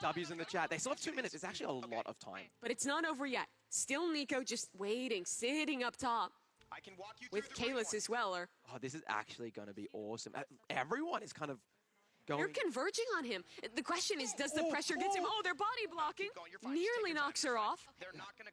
W's in the chat. They still have 2 minutes. It's actually a lot of time. But it's not over yet. Still Nico just waiting, sitting up top. I can walk you with Kalis as well. Oh, this is actually going to be awesome. Everyone is kind of going. You're converging on him. The question is, does the pressure get him? Oh, they're body blocking. Nearly knocks her off.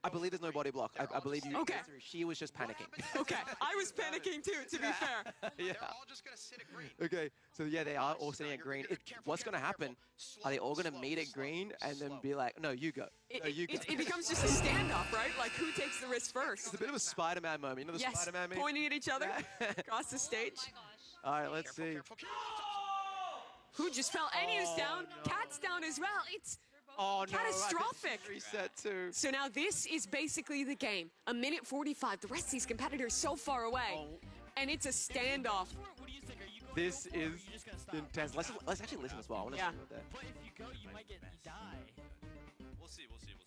I believe there's no body block. I believe you. Okay. She was just panicking. Okay. I was panicking too, to be fair. Yeah. They're all just going to sit at green. Okay. So yeah, they are all sitting at green. What's going to happen? Are they all going to meet at green and then be like, no, you go. No, you go. It becomes just a standoff, right? Like, who takes the risk first? It's a bit of a Spider-Man moment. You know the Yes, Spider-Man meme? pointing at each other across the stage. All right, let's see. Who just fell? Enyu's down. Cat's down as well. It's catastrophic. Reset too. So now this is basically the game. 1:45. The rest of these competitors so far away. And it's a standoff. This is intense. Let's actually listen as well. I want to see what that. But if you go, you might die. We'll see.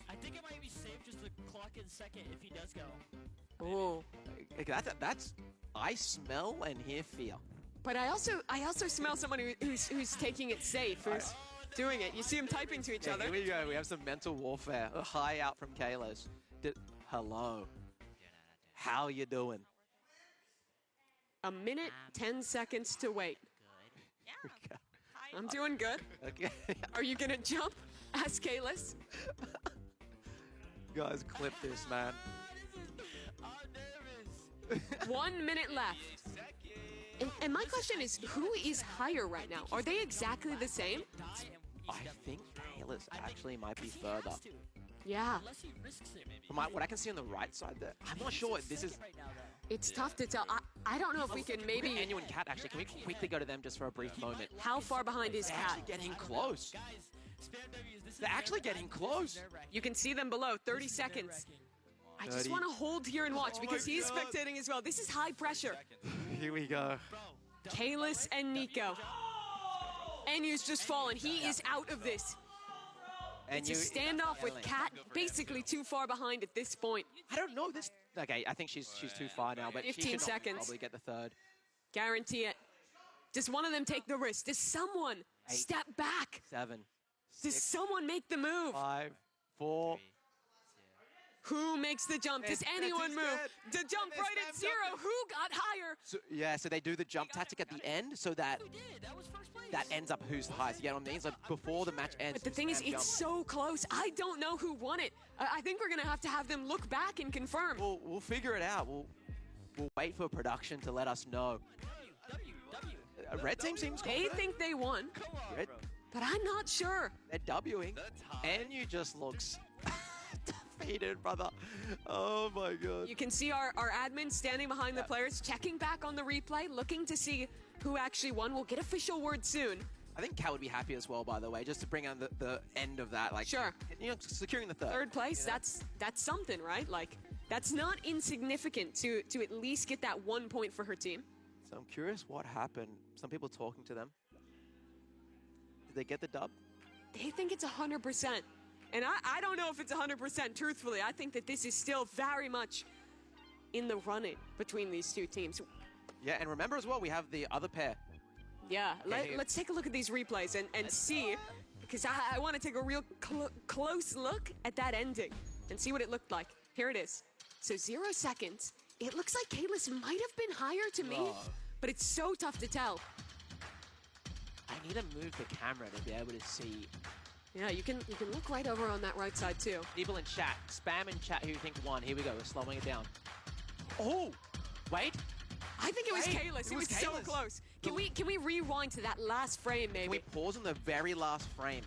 I think it might be safe just to clock in second if he does go. Oh. That's. I smell and hear fear. But I also smell someone who's taking it safe, who's doing it. You see them typing to each other. Here we go. We have some mental warfare. A high out from Kalos. Hello. How you doing? 1 minute, 10 seconds to wait. Yeah. I'm doing good. Okay. Are you gonna jump? Ask Kalis. Guys, clip this, man. I'm nervous. 1 minute left. And my question is, who is higher right now? Are they exactly the same? I think Kalos actually might be further. Yeah. Unless he risks it. From what I can see on the right side there, I'm not sure this is. It's tough to tell. I don't know if we can maybe. Enyu and Cat actually. Can we quickly go to them just for a brief moment? How far behind is They're Cat? actually getting close. They're actually getting close. You can see them below. 30 seconds. I just 30. want to hold here and watch because he's spectating as well. This is high pressure. Here we go. Kalis and Nico. Enyu's just fallen. He is out of this. It's a standoff with Kat basically too far behind at this point. I don't know this. Okay, I think she's too far now, but 15 she should seconds. probably get the third. Guarantee it. Does one of them take the risk? Does someone step back? 7. Does someone make the move? 5, 4. Who makes the jump? Does anyone move? The jump right at 0. Who got higher? So they do the jump tactic at the end so that that ends up who's the highest. You get what I mean? So before the match ends. But the thing is, it's so close. I don't know who won it. I think we're going to have them look back and confirm. We'll figure it out. We'll wait for production to let us know. Red team seems They think they won, but I'm not sure. They're Wing, and you just looks defeated, brother. Oh my god. You can see our admin standing behind the players, checking back on the replay, looking to see who actually won. We'll get official word soon. I think Kat would be happy as well, by the way, just to bring on the end of that. Like, sure. You know, securing the third. Third place, that's something, right? Like, that's not insignificant to at least get that 1 point for her team. So I'm curious what happened. Some people talking to them. Did they get the dub? They think it's 100%. And I don't know if it's 100%, truthfully. I think that this is still very much in the running between these two teams. Yeah, and remember as well, we have the other pair. Yeah, let's take a look at these replays and see, because I want to take a real close look at that ending and see what it looked like. Here it is. So 0 seconds. It looks like Kalis might have been higher to me, but it's so tough to tell. I need to move the camera to be able to see. Yeah, you can look right over on that right side too. People in chat, spam in chat who you think won. Here we go, we're slowing it down. Oh, wait. I think it was Kalis. It was so close. Can we rewind to that last frame, maybe? Can we pause on the very last frame?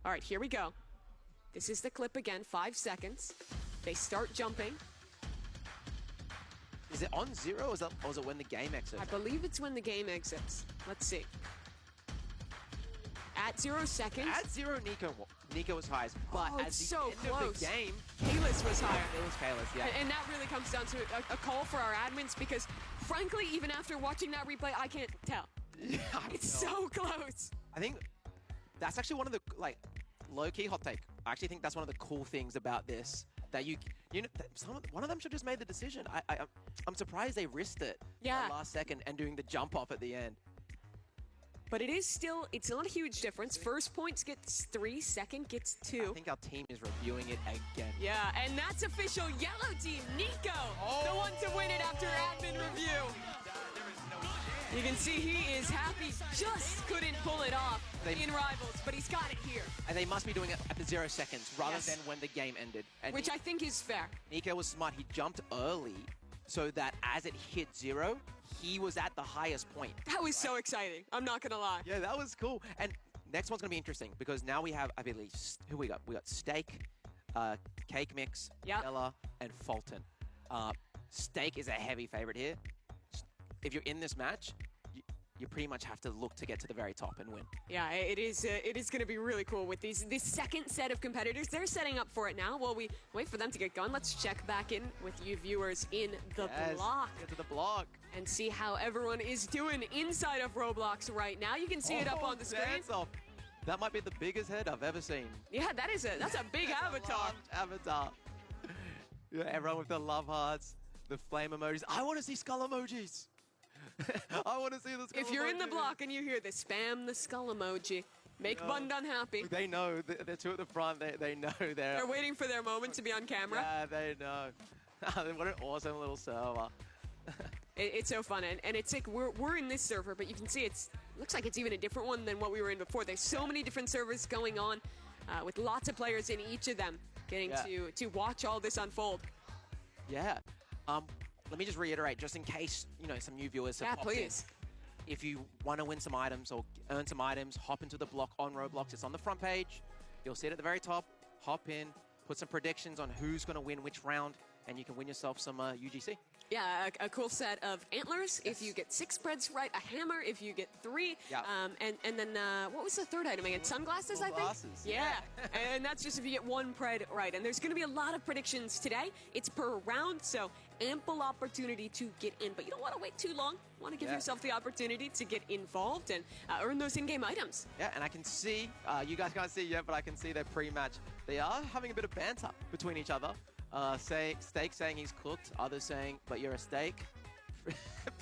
All right, here we go. This is the clip again, 5 seconds. They start jumping. Is it on 0 or is it when the game exits? I believe it's when the game exits. Let's see. At 0 seconds. At 0, Nico was highest, but at the so end close. of the game, Kalis was higher. It was Kalis, yeah. And that really comes down to a call for our admins because, frankly, even after watching that replay, I can't tell. Yeah, it's so close. I think that's actually one of the, like, low-key hot take. I actually think that's one of the cool things about this. That you know, one of them should have just made the decision. I'm surprised they risked it. Yeah. Last second and doing the jump off at the end. But it is still, it's not a huge difference. First points gets 3, second gets 2. I think our team is reviewing it again. Yeah, and that's official. Yellow team, Nico, the one to win it after admin review. You can see he is happy, just couldn't pull it off in Rivals, but he's got it here. And they must be doing it at the 0 seconds rather than when the game ended. And which I think is fair. Nico was smart. He jumped early so that as it hit 0, he was at the highest point. That was so exciting. I'm not going to lie. Yeah, that was cool. And next one's going to be interesting because now we have, I believe, who we got? We got Steak, Cake Mix, Ella, and Fulton. Steak is a heavy favorite here. If you're in this match, you pretty much have to look to get to the very top and win. Yeah, it is going to be really cool with this second set of competitors. They're setting up for it now. While we wait for them to get going, let's check back in with you viewers in the block. Get to the block. And see how everyone is doing inside of Roblox right now. You can see it up on the screen. That might be the biggest head I've ever seen. Yeah, that's a big avatar. Avatar. Yeah, everyone with the love hearts, the flame emojis. I want to see skull emojis. I want to see the skull If you're emoji. in the block and you hear this, spam the skull emoji. Make Bundun happy. They know. They're two at the front. They know they're waiting for their moment to be on camera. Yeah, they know. What an awesome little server. It's so fun, and it's like we're in this server, but you can see looks like it's even a different one than what we were in before. There's so many different servers going on, with lots of players in each of them getting to watch all this unfold. Yeah. Let me just reiterate, just in case some new viewers have popped in. If you want to win some items or earn some items, hop into the block on Roblox. It's on the front page. You'll see it at the very top. Hop in, put some predictions on who's going to win which round, and you can win yourself some UGC. Yeah, a cool set of antlers if you get 6 spreads right, a hammer if you get 3, and then what was the third item again? Sunglasses, I think? Glasses. Yeah, and that's just if you get 1 pred right. And there's going to be a lot of predictions today. It's per round, so ample opportunity to get in, but you don't want to wait too long. You want to give yourself the opportunity to get involved and earn those in-game items. Yeah, and I can see, you guys can't see yet, but I can see their pre-match. They are having a bit of banter between each other. Steak saying he's cooked, others saying, but you're a steak.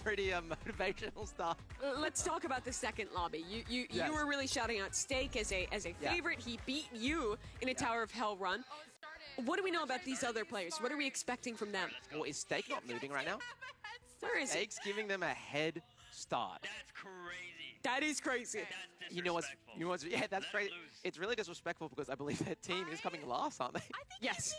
Pretty motivational stuff. Let's talk about the second lobby. You were really shouting out Steak as a favorite. He beat you in a Tower of Hell run. What do we know about these other players? What are we expecting from them? Well, is Steak not moving right now? Where is Steak's giving them a head start. That's crazy. That is crazy. You know what's, yeah, that's crazy. It's really disrespectful because I believe their team is coming last, aren't they? Yes.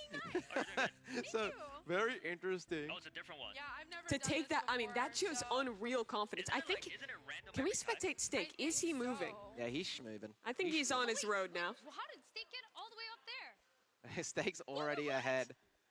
So, very interesting. Oh, it's a different one. Yeah, I've never To done take this that, I mean, before, that shows so- unreal confidence. I think, Isn't it random can we every time? spectate Steak? Is he moving? Yeah, he's schmoving. I think he's on his road now. Well, how did Steak get all the way up there? Steak's already ahead.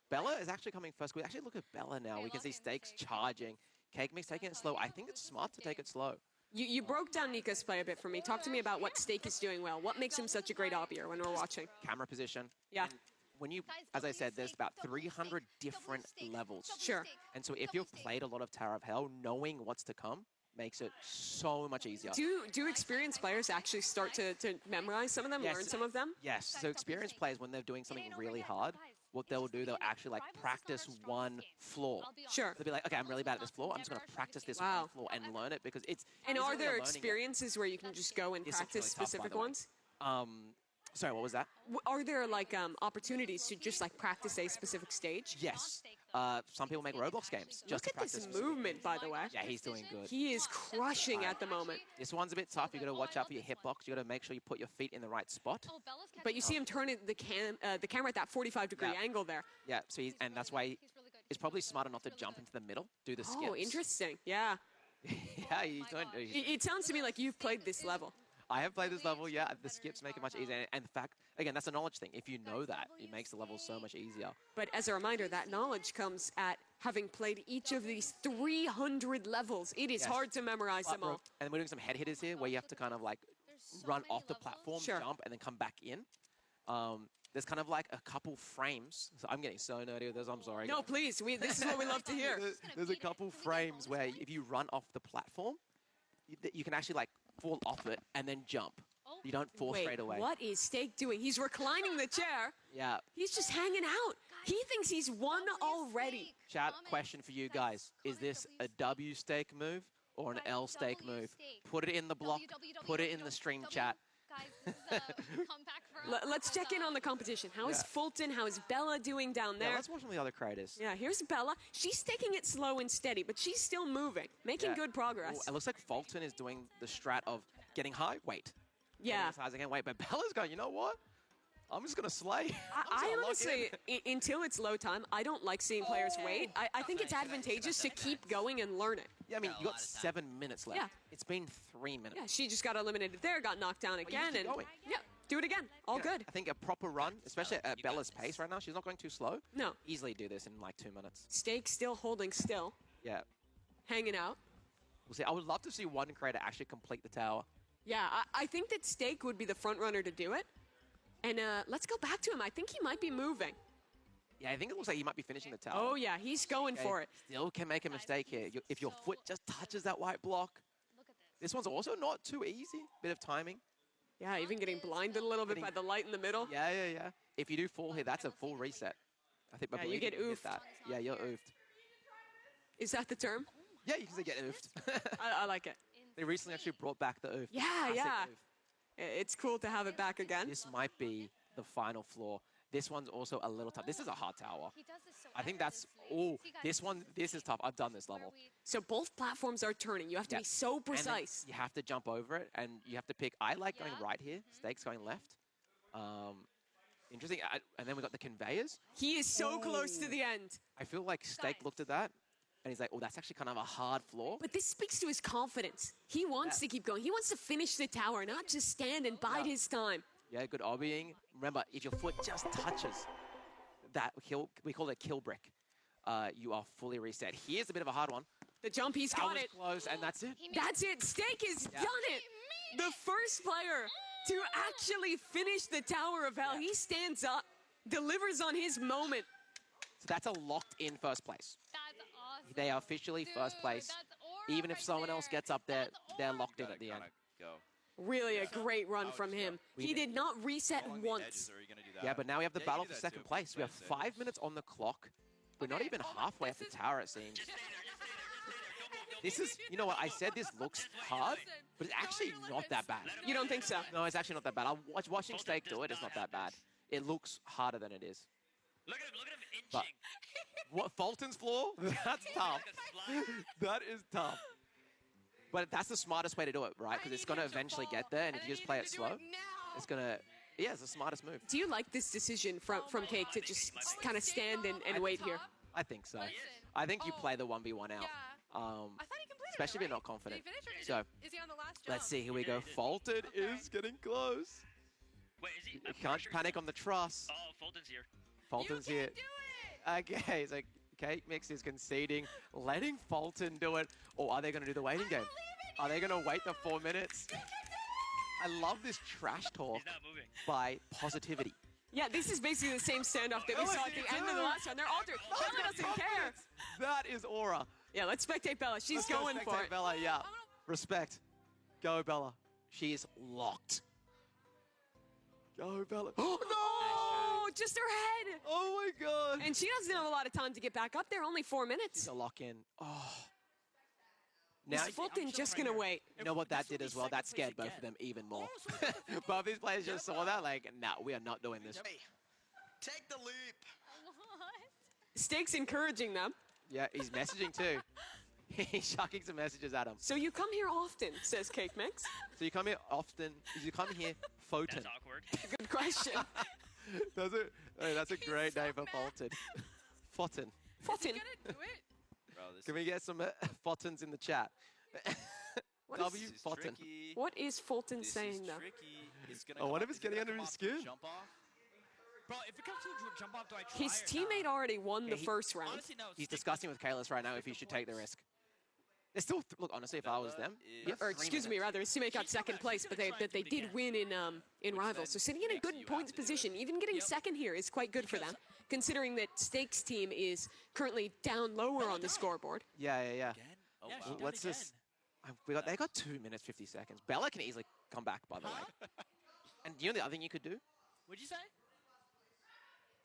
Bella is actually coming first. We actually look at Bella now. Okay, We can see lock in, Steak's Steak. charging. Cake Mix taking it slow. I think it's smart to take it slow. You broke down Nika's play a bit for me. Talk to me about what Steak is doing well. What makes him such a great obbier when we're watching? Camera position. Yeah. And when you, as I said, there's about 300 different levels. Sure. And so if you've played a lot of Tower of Hell, knowing what's to come makes it so much easier. Do experienced players actually start to memorize some of them, Yes. learn some of them? Yes, so experienced players, when they're doing something really hard, what they'll do, they'll actually like practice one floor. Sure. They'll be like, okay, I'm really bad at this floor. I'm just going to practice this Wow. one floor and learn it because it's. And it's are really a there learning game. experiences where you can just go and This looks practice really tough, by specific the way. ones? Sorry, what was that? Are there like opportunities to just like practice a specific stage? Yes. Some people make Roblox games just Look to at practice. this specific movement, things. by the way. Yeah, he's doing good. He is crushing at the moment. This one's a bit tough. You got to watch out for your hitbox. You got to make sure you put your feet in the right spot. Oh, Bella's But you see him turn the camera at that 45-degree Yeah. angle there. Yeah, so and that's why He's really good. it's probably smarter not to jump into the middle, do the skips. Oh, interesting. Yeah. Yeah, he's doing. It sounds to me like you've played this level. I have played this level, yeah. The skips make it much easier. And the fact, again, that's a knowledge thing. If you know that, it makes the level so much easier. But as a reminder, that knowledge comes at having played each of these 300 levels. It is Yes. hard to memorize them all. And we're doing some head hitters here where you have to kind of like run off the platform, Sure. jump, and then come back in. There's kind of like a couple frames. So I'm getting so nerdy with this, I'm sorry. No, please. This is what we love to hear. There's a couple frames where if you run off the platform, you can actually like fall off it and then jump. You don't fall Wait, straight away. what is Steak doing? He's reclining the chair. Yeah. He's just hanging out. He thinks he's won already. Chat, question for you guys. Is this a W Steak move or an L Steak move? Put it in the block. Put it in the stream chat. Guys, this is a comeback for Let's check in on the competition. How is Yeah. Fulton? How is Bella doing down Yeah, there? let's watch some of the other creators. Yeah, here's Bella. She's taking it slow and steady, but she's still moving, making Yeah. good progress. Ooh, it looks like Fulton is doing the strat of getting high, wait. Yeah. Getting as high as I can, wait. But Bella's going, you know what? I'm just going to slay. I honestly, until it's low time, I don't like seeing players wait. I think it's advantageous to keep going and learn it. Yeah, I mean, you got 7 minutes left. Yeah. It's been 3 minutes. Yeah, she just got eliminated there, got knocked down you again, keep and going. yeah, do it again. All Yeah, good. I think a proper run, especially at Bella's pace right now, she's not going too slow. No. Easily do this in like 2 minutes. Steak still holding still, Yeah. hanging out. We'll see. I would love to see one creator actually complete the tower. Yeah, I think that Steak would be the front runner to do it. And let's go back to him. I think he might be moving. Yeah, I think it looks like he might be finishing the tower. Oh, yeah, he's going Okay, for it. Still can make a mistake here. If your foot just touches that white block. Look at this. This one's also not too easy. Bit of timing. Yeah, even getting blinded a little bit by the light in the middle. Yeah. If you do fall here, that's a full reset. I think. I Yeah, you believe get can hit oofed. that. Yeah, you're oofed. Is that the term? Yeah, you can say get oofed. I like it. They recently actually brought back the oof. Yeah, Classic yeah. oof. It's cool to have it back again. This might be the final floor. This one's also a little tough. This is a hard tower. He does this so I think that's. Oh, this is tough. I've done this level. So both platforms are turning. You have to Yeah. be so And then precise. you have to jump over it, and you have to pick. I like going right here. Steak's going left. Interesting. And then we got the conveyors. He is so close to Ooh. the end. I feel like Steak looked at that, and he's like, "Oh, that's actually kind of a hard floor." But this speaks to his confidence. He wants to keep going. He wants to finish the tower, not just stand and bide his time. Yeah, good obbying. Remember, if your foot just touches that kill, we call it a kill brick. You are fully reset. Here's a bit of a hard one. The jump, he's That got was it. close, and that's it. That's it. Steak has Yeah. done it. The first player to actually finish the Tower of Hell. Yeah. He stands up, delivers on his moment. So that's a locked-in first place. That's They are officially first place. That's Aura Even if right someone else there. gets up there, That's they're Aura. locked in at the end. Go. Really a great run from him. He did not reset Along the once. edges, are you gonna do that? Yeah, but now we have the Yeah, you battle do for that second too. place. We have 5 minutes on the clock. We're not even halfway up the tower, it seems. This is, you know what, I said this looks hard, but it's actually not that bad. You don't think so? No, it's actually not that bad. Watching Steak do it, it's not that bad. It looks harder than it is. Look at him inching. But what, Fulton's floor? That's tough. That is tough. But that's the smartest way to do it, right? Because it's going to eventually get there, and if you just play it slow, it's going to... Yeah, it's the smartest move. Do you like this decision from Cake to just kind of stand and wait here? I think so. I think you play the 1v1 out. Yeah. I thought he completed Especially it, if you're right? not confident. Did he finish or So, is he on the last jump? let's see. Here we go. Fulton is getting close. Wait, is he? You can't panic on the truss. Oh, Fulton's here. Fulton's you here. can do it! Okay, so Cake Mix is conceding, letting Fulton do it. Or are they going to do the waiting game? Are they going to wait the 4 minutes? I love this trash talk He's not moving. by positivity. Yeah, this is basically the same standoff that we saw at the end of the last round. They're altered. Bella doesn't care. That is Aura. Yeah, let's spectate Bella. She's Let's go going for spectate it. Bella, yeah. Respect. Go, Bella. She is locked. Go, Bella. Oh, no! Oh, just her head. Oh, my God. And she doesn't have a lot of time to get back up there. Only 4 minutes. She's a lock in. Oh. Is Now, Fulton just going to wait? you know what that did as well? That scared both of them even more. Both these players just saw that, like, nah, we are not doing this. Hey, take the leap. Steak's encouraging them. Yeah, he's messaging too. He's chucking some messages at him. So you come here often, says Cake Mix. So you come here often. You come here, Fulton. That's awkward. Good question. That's a great name for Fulton. Fulton. Fulton. Gonna do it? Bro, this Can we get some Fultons in the chat? What W is Fulton. tricky. What is Fulton This saying, is though? tricky. It's gonna Oh, come what off- if it's is it getting gonna under come his off the skin? Jump off? Bro, if it comes to a jump off, do I try His or teammate not? already won Yeah, the he- first round. Honestly, no. He's stick discussing with with Kalis right now if he should take the risk. There's still, look, honestly, if I was them, you have Or 3 excuse me, minutes. rather, his teammate got second place, but they did win in Rivals. So sitting in a good points position, even getting second here is quite good for them, considering that Steak's team is currently down lower on the scoreboard. Yeah. Again? Oh, Yeah, wow. she done Let's again. just. They got 2 minutes 50 seconds. Bella can easily come back, by the way. And you know the other thing you could do? What'd you say?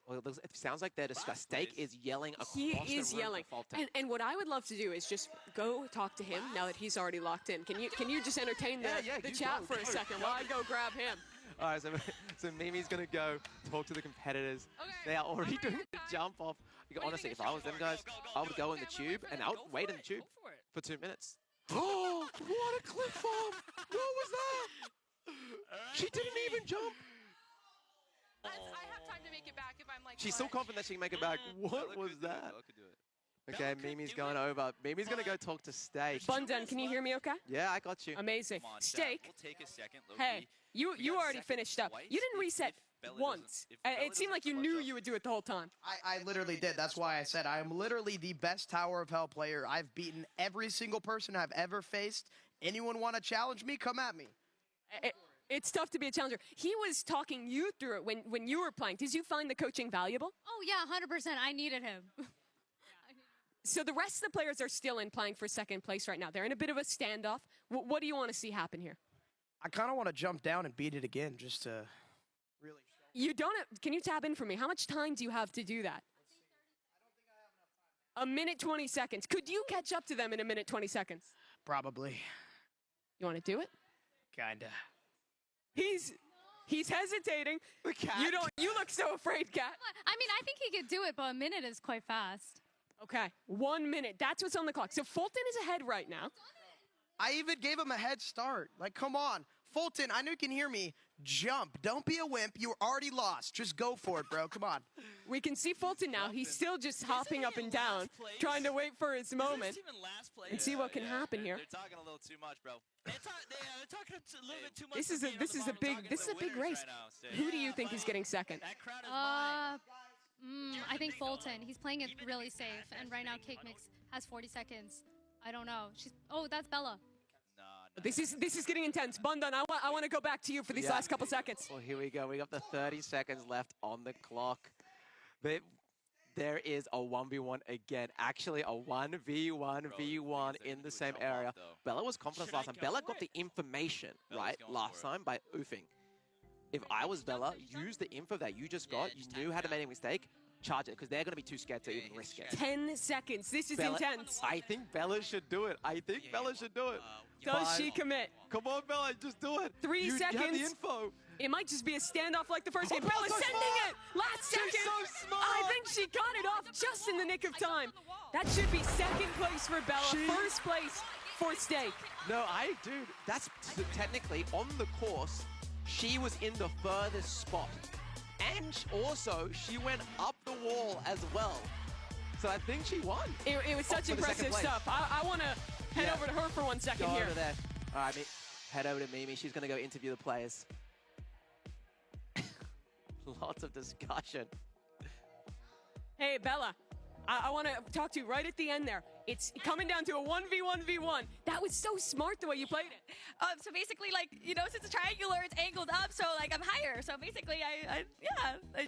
Well, it sounds like they're discussed. Steak is yelling across He the is room for yelling. Fulton. And what I would love to do is just go talk to him now that he's already locked in. Can you just entertain the Yeah, you chat go, for a go, second go. while I go grab him? All right, so Mimi's going to go talk to the competitors. Okay, They are already I'm ready doing to the die. jump off. Honestly, if I was them guys, I would go in the tube and I would wait in the tube Go for it. for 2 minutes. Oh, what a cliff farm! What was that? She didn't even jump. I have time to make it back if I'm like. She's so clutch. confident that she can make it back. What Bella was could do it, that? Bella could do it. Okay, Bella could Mimi's do going it, over. Mimi's going to go talk to Steak. Bundan, can you hear me okay? Yeah, I got you. Amazing. Come on, chat. Steak, We'll take a second. hey, Low-key. We you got already second finished up. twice. You didn't reset If Bella once. doesn't- if Bella It seemed like you doesn't knew clutch you would do it the whole time. I literally did. That's why I said I am literally the best Tower of Hell player. I've beaten every single person I've ever faced. Anyone want to challenge me? Come at me. It's tough to be a challenger. He was talking you through it when you were playing. Did you find the coaching valuable? Oh yeah, 100%. I needed him. So the rest of the players are still in playing for second place right now. They're in a bit of a standoff. What do you want to see happen here? I kind of want to jump down and beat it again just to really show. You don't have, can you tab in for me? How much time do you have to do that? A minute 20 seconds. Could you catch up to them in a minute 20 seconds? Probably. You want to do it? Kinda. He's hesitating. The cat. You look so afraid, Kat. I mean, I think he could do it, but a minute is quite fast. Okay, 1 minute. That's what's on the clock. So Fulton is ahead right now. I even gave him a head start. Like, come on. Fulton, I know you can hear me. Jump. Don't be a wimp. You already lost. Just go for it, bro. Come on. We can see Fulton now. He's still just hopping up and down, trying to wait for his moment Even last place. and see what can happen here. They're talking a little too much, bro. They're talking a little bit too much. This for is a being on this the is a bottom, big talking this is a to big winners race. right now, Steve. Who do you think is getting second? That crowd is mine. I think Fulton. He's playing it really safe, and right now Cake Mix has 40 seconds. I don't know. Oh, that's Bella. This is getting intense. Bundan, I want to go back to you for these Yeah. last couple seconds. Well, here we go. We got the 30 seconds left on the clock. there is a 1v1 again. Actually, a 1v1v1 in the same area. Bella was confident last time. Bella got the information, right, last time by oofing. If I was Bella, use the info that you just got. You knew how to make a mistake. Charge it, because they're going to be too scared to even risk it. 10 seconds. This is Bella, intense. I think Bella should do it. Bella should do it. Does she commit? Come on, Bella, just do it. 3 seconds. You have the info. It might just be a standoff like the first game. Bella's so sending smart. it. Last second. She's so smart. I think she got it off just in the nick of time. That should be second place for Bella. First place for Steak. No, dude, that's technically on the course. She was in the furthest spot. And also, she went up the wall as well. So I think she won. It was such impressive stuff. I want to head over to her for 1 second go here. Over there. All right, head over to Mimi. She's going to go interview the players. Lots of discussion. Hey, Bella. I want to talk to you right at the end there. It's coming down to a 1v1v1. That was so smart the way you played it. So basically, like, you know, since it's triangular, it's angled up, so, like, I'm higher. So basically, I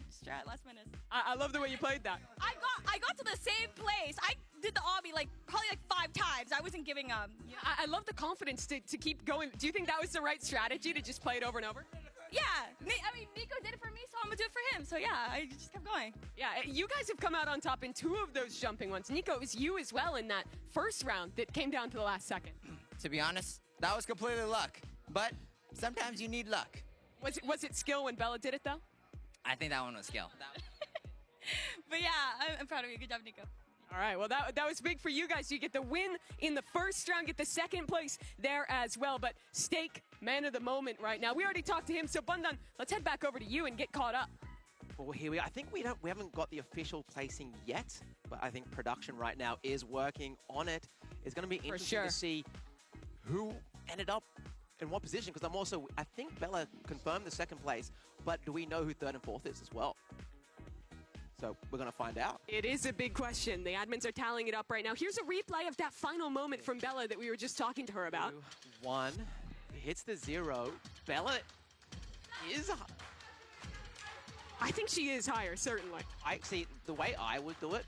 just tried last minute. I love the way you played that. I got to the same place. I did the obby, like, probably, like, 5 times. I wasn't giving up. I love the confidence to keep going. Do you think that was the right strategy, to just play it over and over? Yeah, I mean, Nico did it for me, so I'm gonna do it for him. So yeah, I just kept going. Yeah, you guys have come out on top in 2 of those jumping ones. Nico, it was you as well in that first round that came down to the last second. To be honest, that was completely luck. But sometimes you need luck. Was it skill when Bella did it, though? I think that one was skill. But yeah, I'm proud of you. Good job, Nico. All right, well, that was big for you guys. You get the win in the first round, get the second place there as well. But Steak, man of the moment right now. We already talked to him, so Bundan, let's head back over to you and get caught up. Well, here we are. I think we haven't got the official placing yet, but I think production right now is working on it. It's going to be interesting to see who ended up in what position, because I think Bella confirmed the second place, but do we know who third and fourth is as well? So we're going to find out. It is a big question. The admins are tallying it up right now. Here's a replay of that final moment from Bella that we were just talking to her about. 1, hits the 0. Bella is... I think she is higher, certainly. I see, the way I would do it,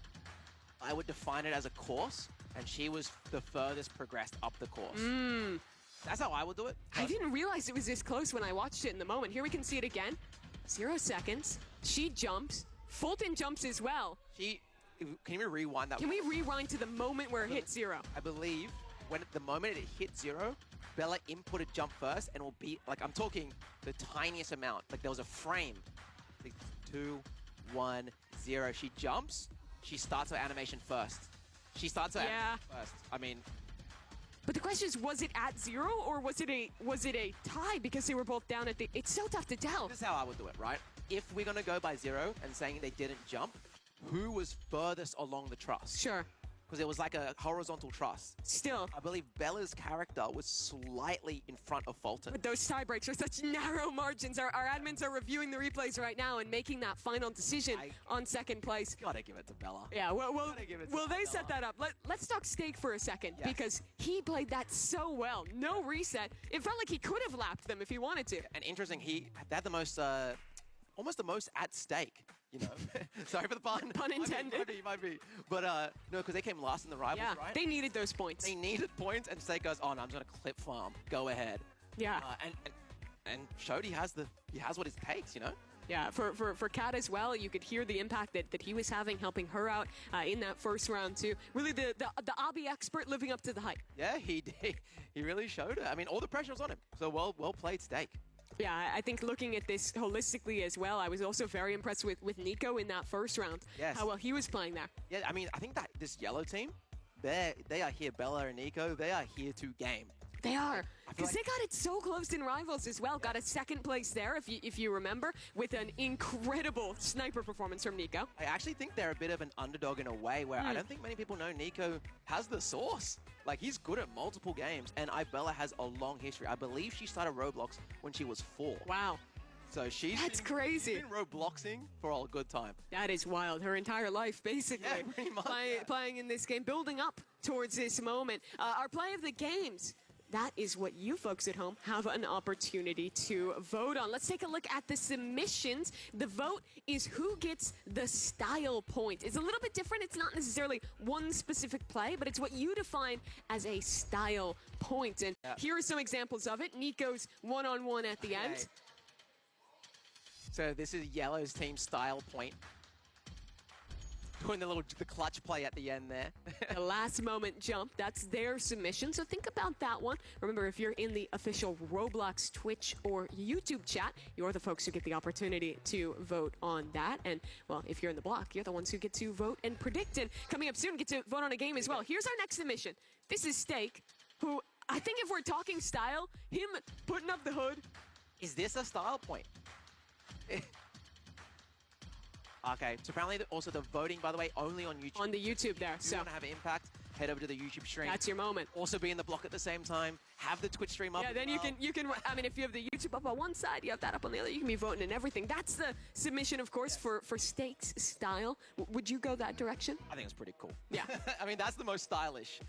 I would define it as a course, and she was the furthest progressed up the course. That's how I would do it. I didn't realize it was this close when I watched it in the moment. Here we can see it again. 0 seconds. She jumps. Fulton jumps as well. Can you rewind that? Can we rewind to the moment where it hit 0? I believe when the moment it hit 0, Bella inputted jump first, and will be like, I'm talking the tiniest amount. Like there was a frame. Like 2, 1, 0. She jumps. She starts her animation first. She starts her animation first. I mean. But the question is, was it at 0 or was it a tie because they were both down at the? It's so tough to tell. This is how I would do it, right? If we're gonna go by 0 and saying they didn't jump, who was furthest along the truss? Sure. Because it was like a horizontal truss. Still. I believe Bella's character was slightly in front of Fulton. But those tie breaks are such narrow margins. Our admins are reviewing the replays right now and making that final decision on second place. Gotta give it to Bella. Yeah, will they set that up? Let's talk Steak for a second, because he played that so well. No reset. It felt like he could have lapped them if he wanted to. And interesting, he had the most, almost the most at stake. You know, sorry for the pun. Pun intended. Might be. But no, because they came last in the rivals, right? They needed those points. They needed points, and Steak goes, "Oh no, I'm just gonna clip farm. Go ahead." Yeah. And Shody has what it takes, you know. Yeah, for Kat as well, you could hear the impact that he was having, helping her out in that first round too. Really, the obby expert living up to the hype. Yeah, he did. He really showed it. I mean, all the pressure was on him. So well played, Steak. Yeah, I think looking at this holistically as well, I was also very impressed with Nico in that first round. Yes. How well he was playing there. Yeah, I mean, I think that this yellow team, they are here, Bella and Nico, they are here to game. They are, because they got it so close in Rivals as well. Got a second place there, if you remember, with an incredible sniper performance from Nico. I actually think they're a bit of an underdog in a way where I don't think many people know Nico has the sauce. Like, he's good at multiple games, and Bella has a long history. I believe she started Roblox when she was 4. Wow. So That's crazy. She's been Robloxing for a good time. That is wild. Her entire life, basically. Yeah, pretty much. Playing in this game, building up towards this moment. Our play of the games. that is what you folks at home have an opportunity to vote on. Let's take a look at the submissions. The vote is who gets the style point. It's a little bit different. It's not necessarily one specific play, but it's what you define as a style point. And here are some examples of it. Nico's one-on-one at the end. So this is Yellow's team style point. Doing the clutch play at the end there. The last moment jump, that's their submission. So think about that one. Remember, if you're in the official Roblox, Twitch, or YouTube chat, you're the folks who get the opportunity to vote on that. And, well, if you're in the block, you're the ones who get to vote and predict. And coming up soon, get to vote on a game as well. Here's our next submission. This is Steak, who I think if we're talking style, him putting up the hood. Is this a style point? Okay, so apparently also the voting, by the way, only on YouTube. On the YouTube there, If you want to have an impact, head over to the YouTube stream. That's your moment. Also be in the block at the same time. Have the Twitch stream up. Yeah, then you can. I mean, if you have the YouTube up on one side, you have that up on the other. You can be voting and everything. That's the submission, of course, for Steak's style. Would you go that direction? I think it's pretty cool. Yeah. I mean, that's the most stylish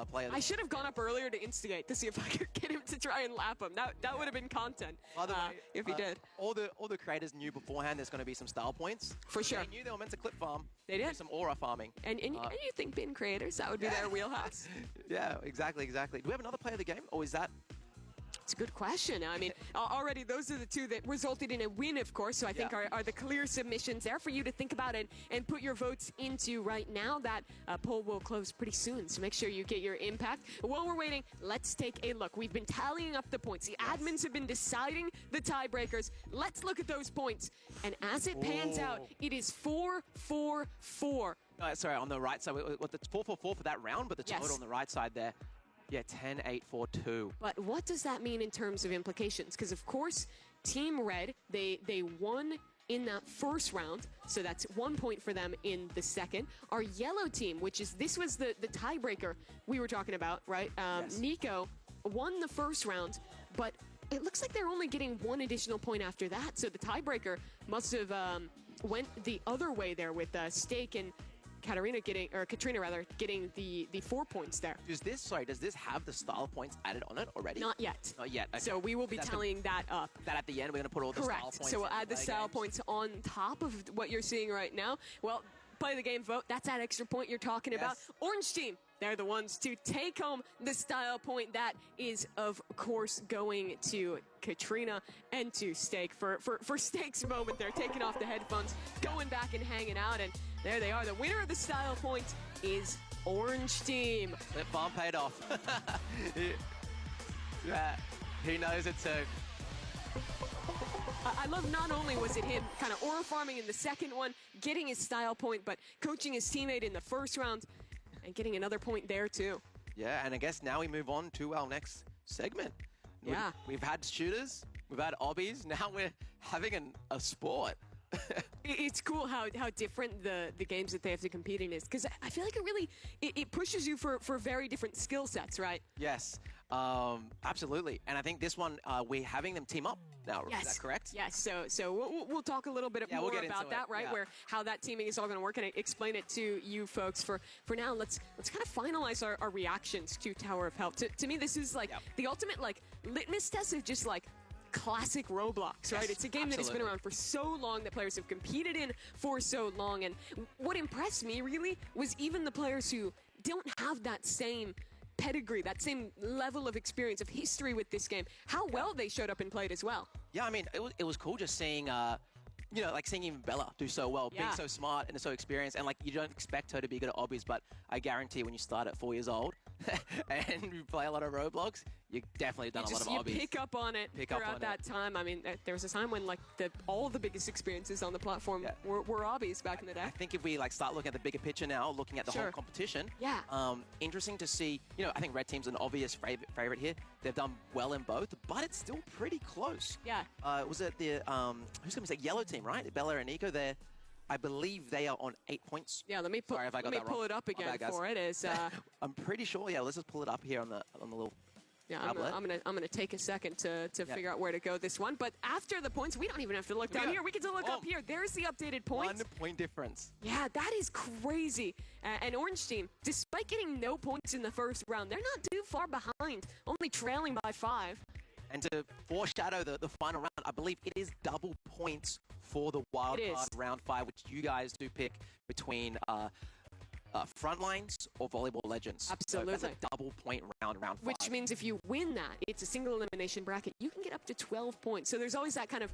player. I should have gone up earlier to instigate to see if I could get him to try and lap him. That would have been content. By the way, if he did. All the creators knew beforehand there's going to be some style points. For sure. They knew they were meant to clip farm. They did. Do some aura farming. And you think being creators, that would be their wheelhouse? Yeah, exactly. Do we have another play of the game, or is that? It's a good question. I mean, already those are the two that resulted in a win, of course, so I think are the clear submissions there for you to think about and put your votes into right now. That poll will close pretty soon, so make sure you get your impact. While we're waiting, let's take a look. We've been tallying up the points. The admins have been deciding the tiebreakers. Let's look at those points. And as it pans out, it is 4-4-4. Sorry, on the right side, what the 4-4-4 for that round, but the total on the right side there. Yeah, 10-8-4-2. But what does that mean in terms of implications? Because, of course, Team Red, they won in that first round, so that's 1 point for them in the second. Our yellow team, this was the tiebreaker we were talking about, right? Nico won the first round, but it looks like they're only getting one additional point after that, so the tiebreaker must have went the other way there with Steak and Katrina getting the 4 points there. Does this have the style points added on it already? Not yet. Not yet. Okay. So we will be tallying that up. That at the end, we're going to put all the style points. So we'll add the style points on top of what you're seeing right now. Well, play the game vote. That's that extra point you're talking about. Orange team, they're the ones to take home the style point. That is, of course, going to Katrina and to Steak for Steak's moment. They're taking off the headphones, going back and hanging out, and there they are. The winner of the style point is Orange team. That farm paid off. Yeah, he knows it too. I love not only was it him kind of aura farming in the second one, getting his style point, but coaching his teammate in the first round and getting another point there too. Yeah, and I guess now we move on to our next segment. Yeah. We've had shooters, we've had obbies, now we're having a sport. It's cool how different the games that they have to compete in is, because I feel like it pushes you for very different skill sets, right? Yes, absolutely. And I think this one, we're having them team up now. Yes. Is that correct? Yes. So we'll talk a little bit more about that, right? Yeah. Where how that teaming is all going to work, and explain it to you folks. For now, let's kind of finalize our reactions to Tower of Help. To me, this is like the ultimate litmus test of just classic Roblox, right? It's a game that has been around for so long, that players have competed in for so long, and what impressed me really was even the players who don't have that same pedigree, that same level of experience, of history with this game, how well they showed up and played as well. Yeah, I mean, it was cool just seeing, seeing even Bella do so well, being so smart and so experienced, and you don't expect her to be good at obbies, but I guarantee when you start at 4 years old and you play a lot of Roblox, you definitely done a lot of obbies. You pick up on it throughout that time. I mean, there was a time when all the biggest experiences on the platform were obbies back in the day. I think if we start looking at the bigger picture now, looking at the whole competition, interesting to see. I think Red Team's an obvious favorite here. They've done well in both, but it's still pretty close. Yeah. Was it the who's going to say Yellow Team, right? Bella and Nico. I believe they are on 8 points. Yeah, let me pull it up again for it. I'm pretty sure. Yeah, let's just pull it up here on the little Yeah, Tablet. I'm gonna take a second to figure out where to go this one. But after the points, we don't even have to look down here. We can just look up here. There's the updated points. 1 point difference. Yeah, that is crazy. And Orange Team, despite getting no points in the first round, they're not too far behind, only trailing by 5. And to foreshadow the final round, I believe it is double points for the wild card round 5, which you guys do pick between Frontlines or Volleyball Legends. Absolutely. So that's a double point round 5. Which means if you win that, it's a single elimination bracket. You can get up to 12 points. So there's always that kind of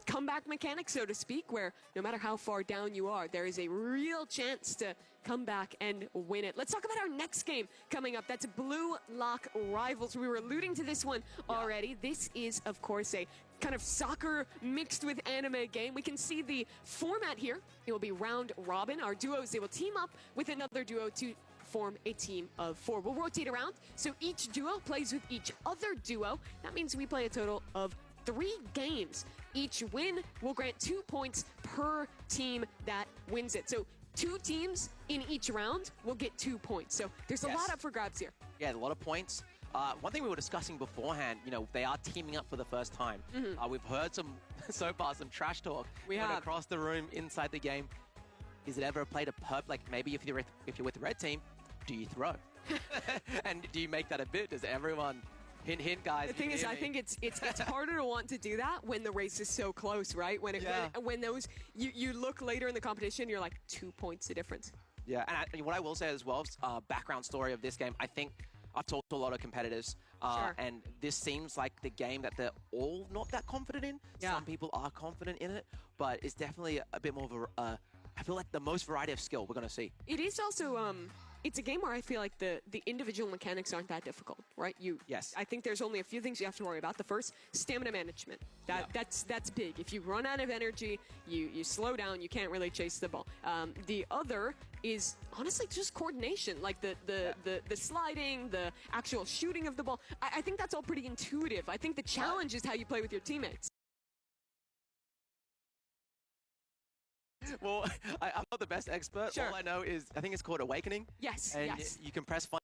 comeback mechanic, so to speak, where no matter how far down you are, there is a real chance to come back and win it. Let's talk about our next game coming up. That's Blue Lock Rivals. We were alluding to this one already. This is, of course, a kind of soccer mixed with anime game. We can see the format here. It will be round robin. Our duos, they will team up with another duo to form a team of 4. We'll rotate around, so each duo plays with each other duo. That means we play a total of 3 games. Each win will grant 2 points per team that wins it. So 2 teams in each round will get 2 points. So there's a lot up for grabs here. Yeah, a lot of points. One thing we were discussing beforehand, they are teaming up for the first time. We've heard so far some trash talk. We have across the room, inside the game. Is it ever played a perp? Like maybe if you're with the red team, do you throw? And do you make that a bit? Does everyone hint, guys? The thing is, I think it's harder to want to do that when the race is so close, right? When those you look later in the competition, you're like 2 points the difference. Yeah, and what I will say as well, background story of this game, I think I've talked to a lot of competitors, and this seems like the game that they're all not that confident in. Yeah. Some people are confident in it, but it's definitely a bit more of a, I feel like the most variety of skill we're going to see. It is also, it's a game where I feel like the individual mechanics aren't that difficult, right? Yes. I think there's only a few things you have to worry about. The first, stamina management. That's big. If you run out of energy, you slow down, you can't really chase the ball. The other is honestly just coordination, like the sliding, the actual shooting of the ball. I think that's all pretty intuitive. I think the challenge is how you play with your teammates. Well, I'm not the best expert. Sure. All I know is I think it's called Awakening. Yes, and yes. you can press fun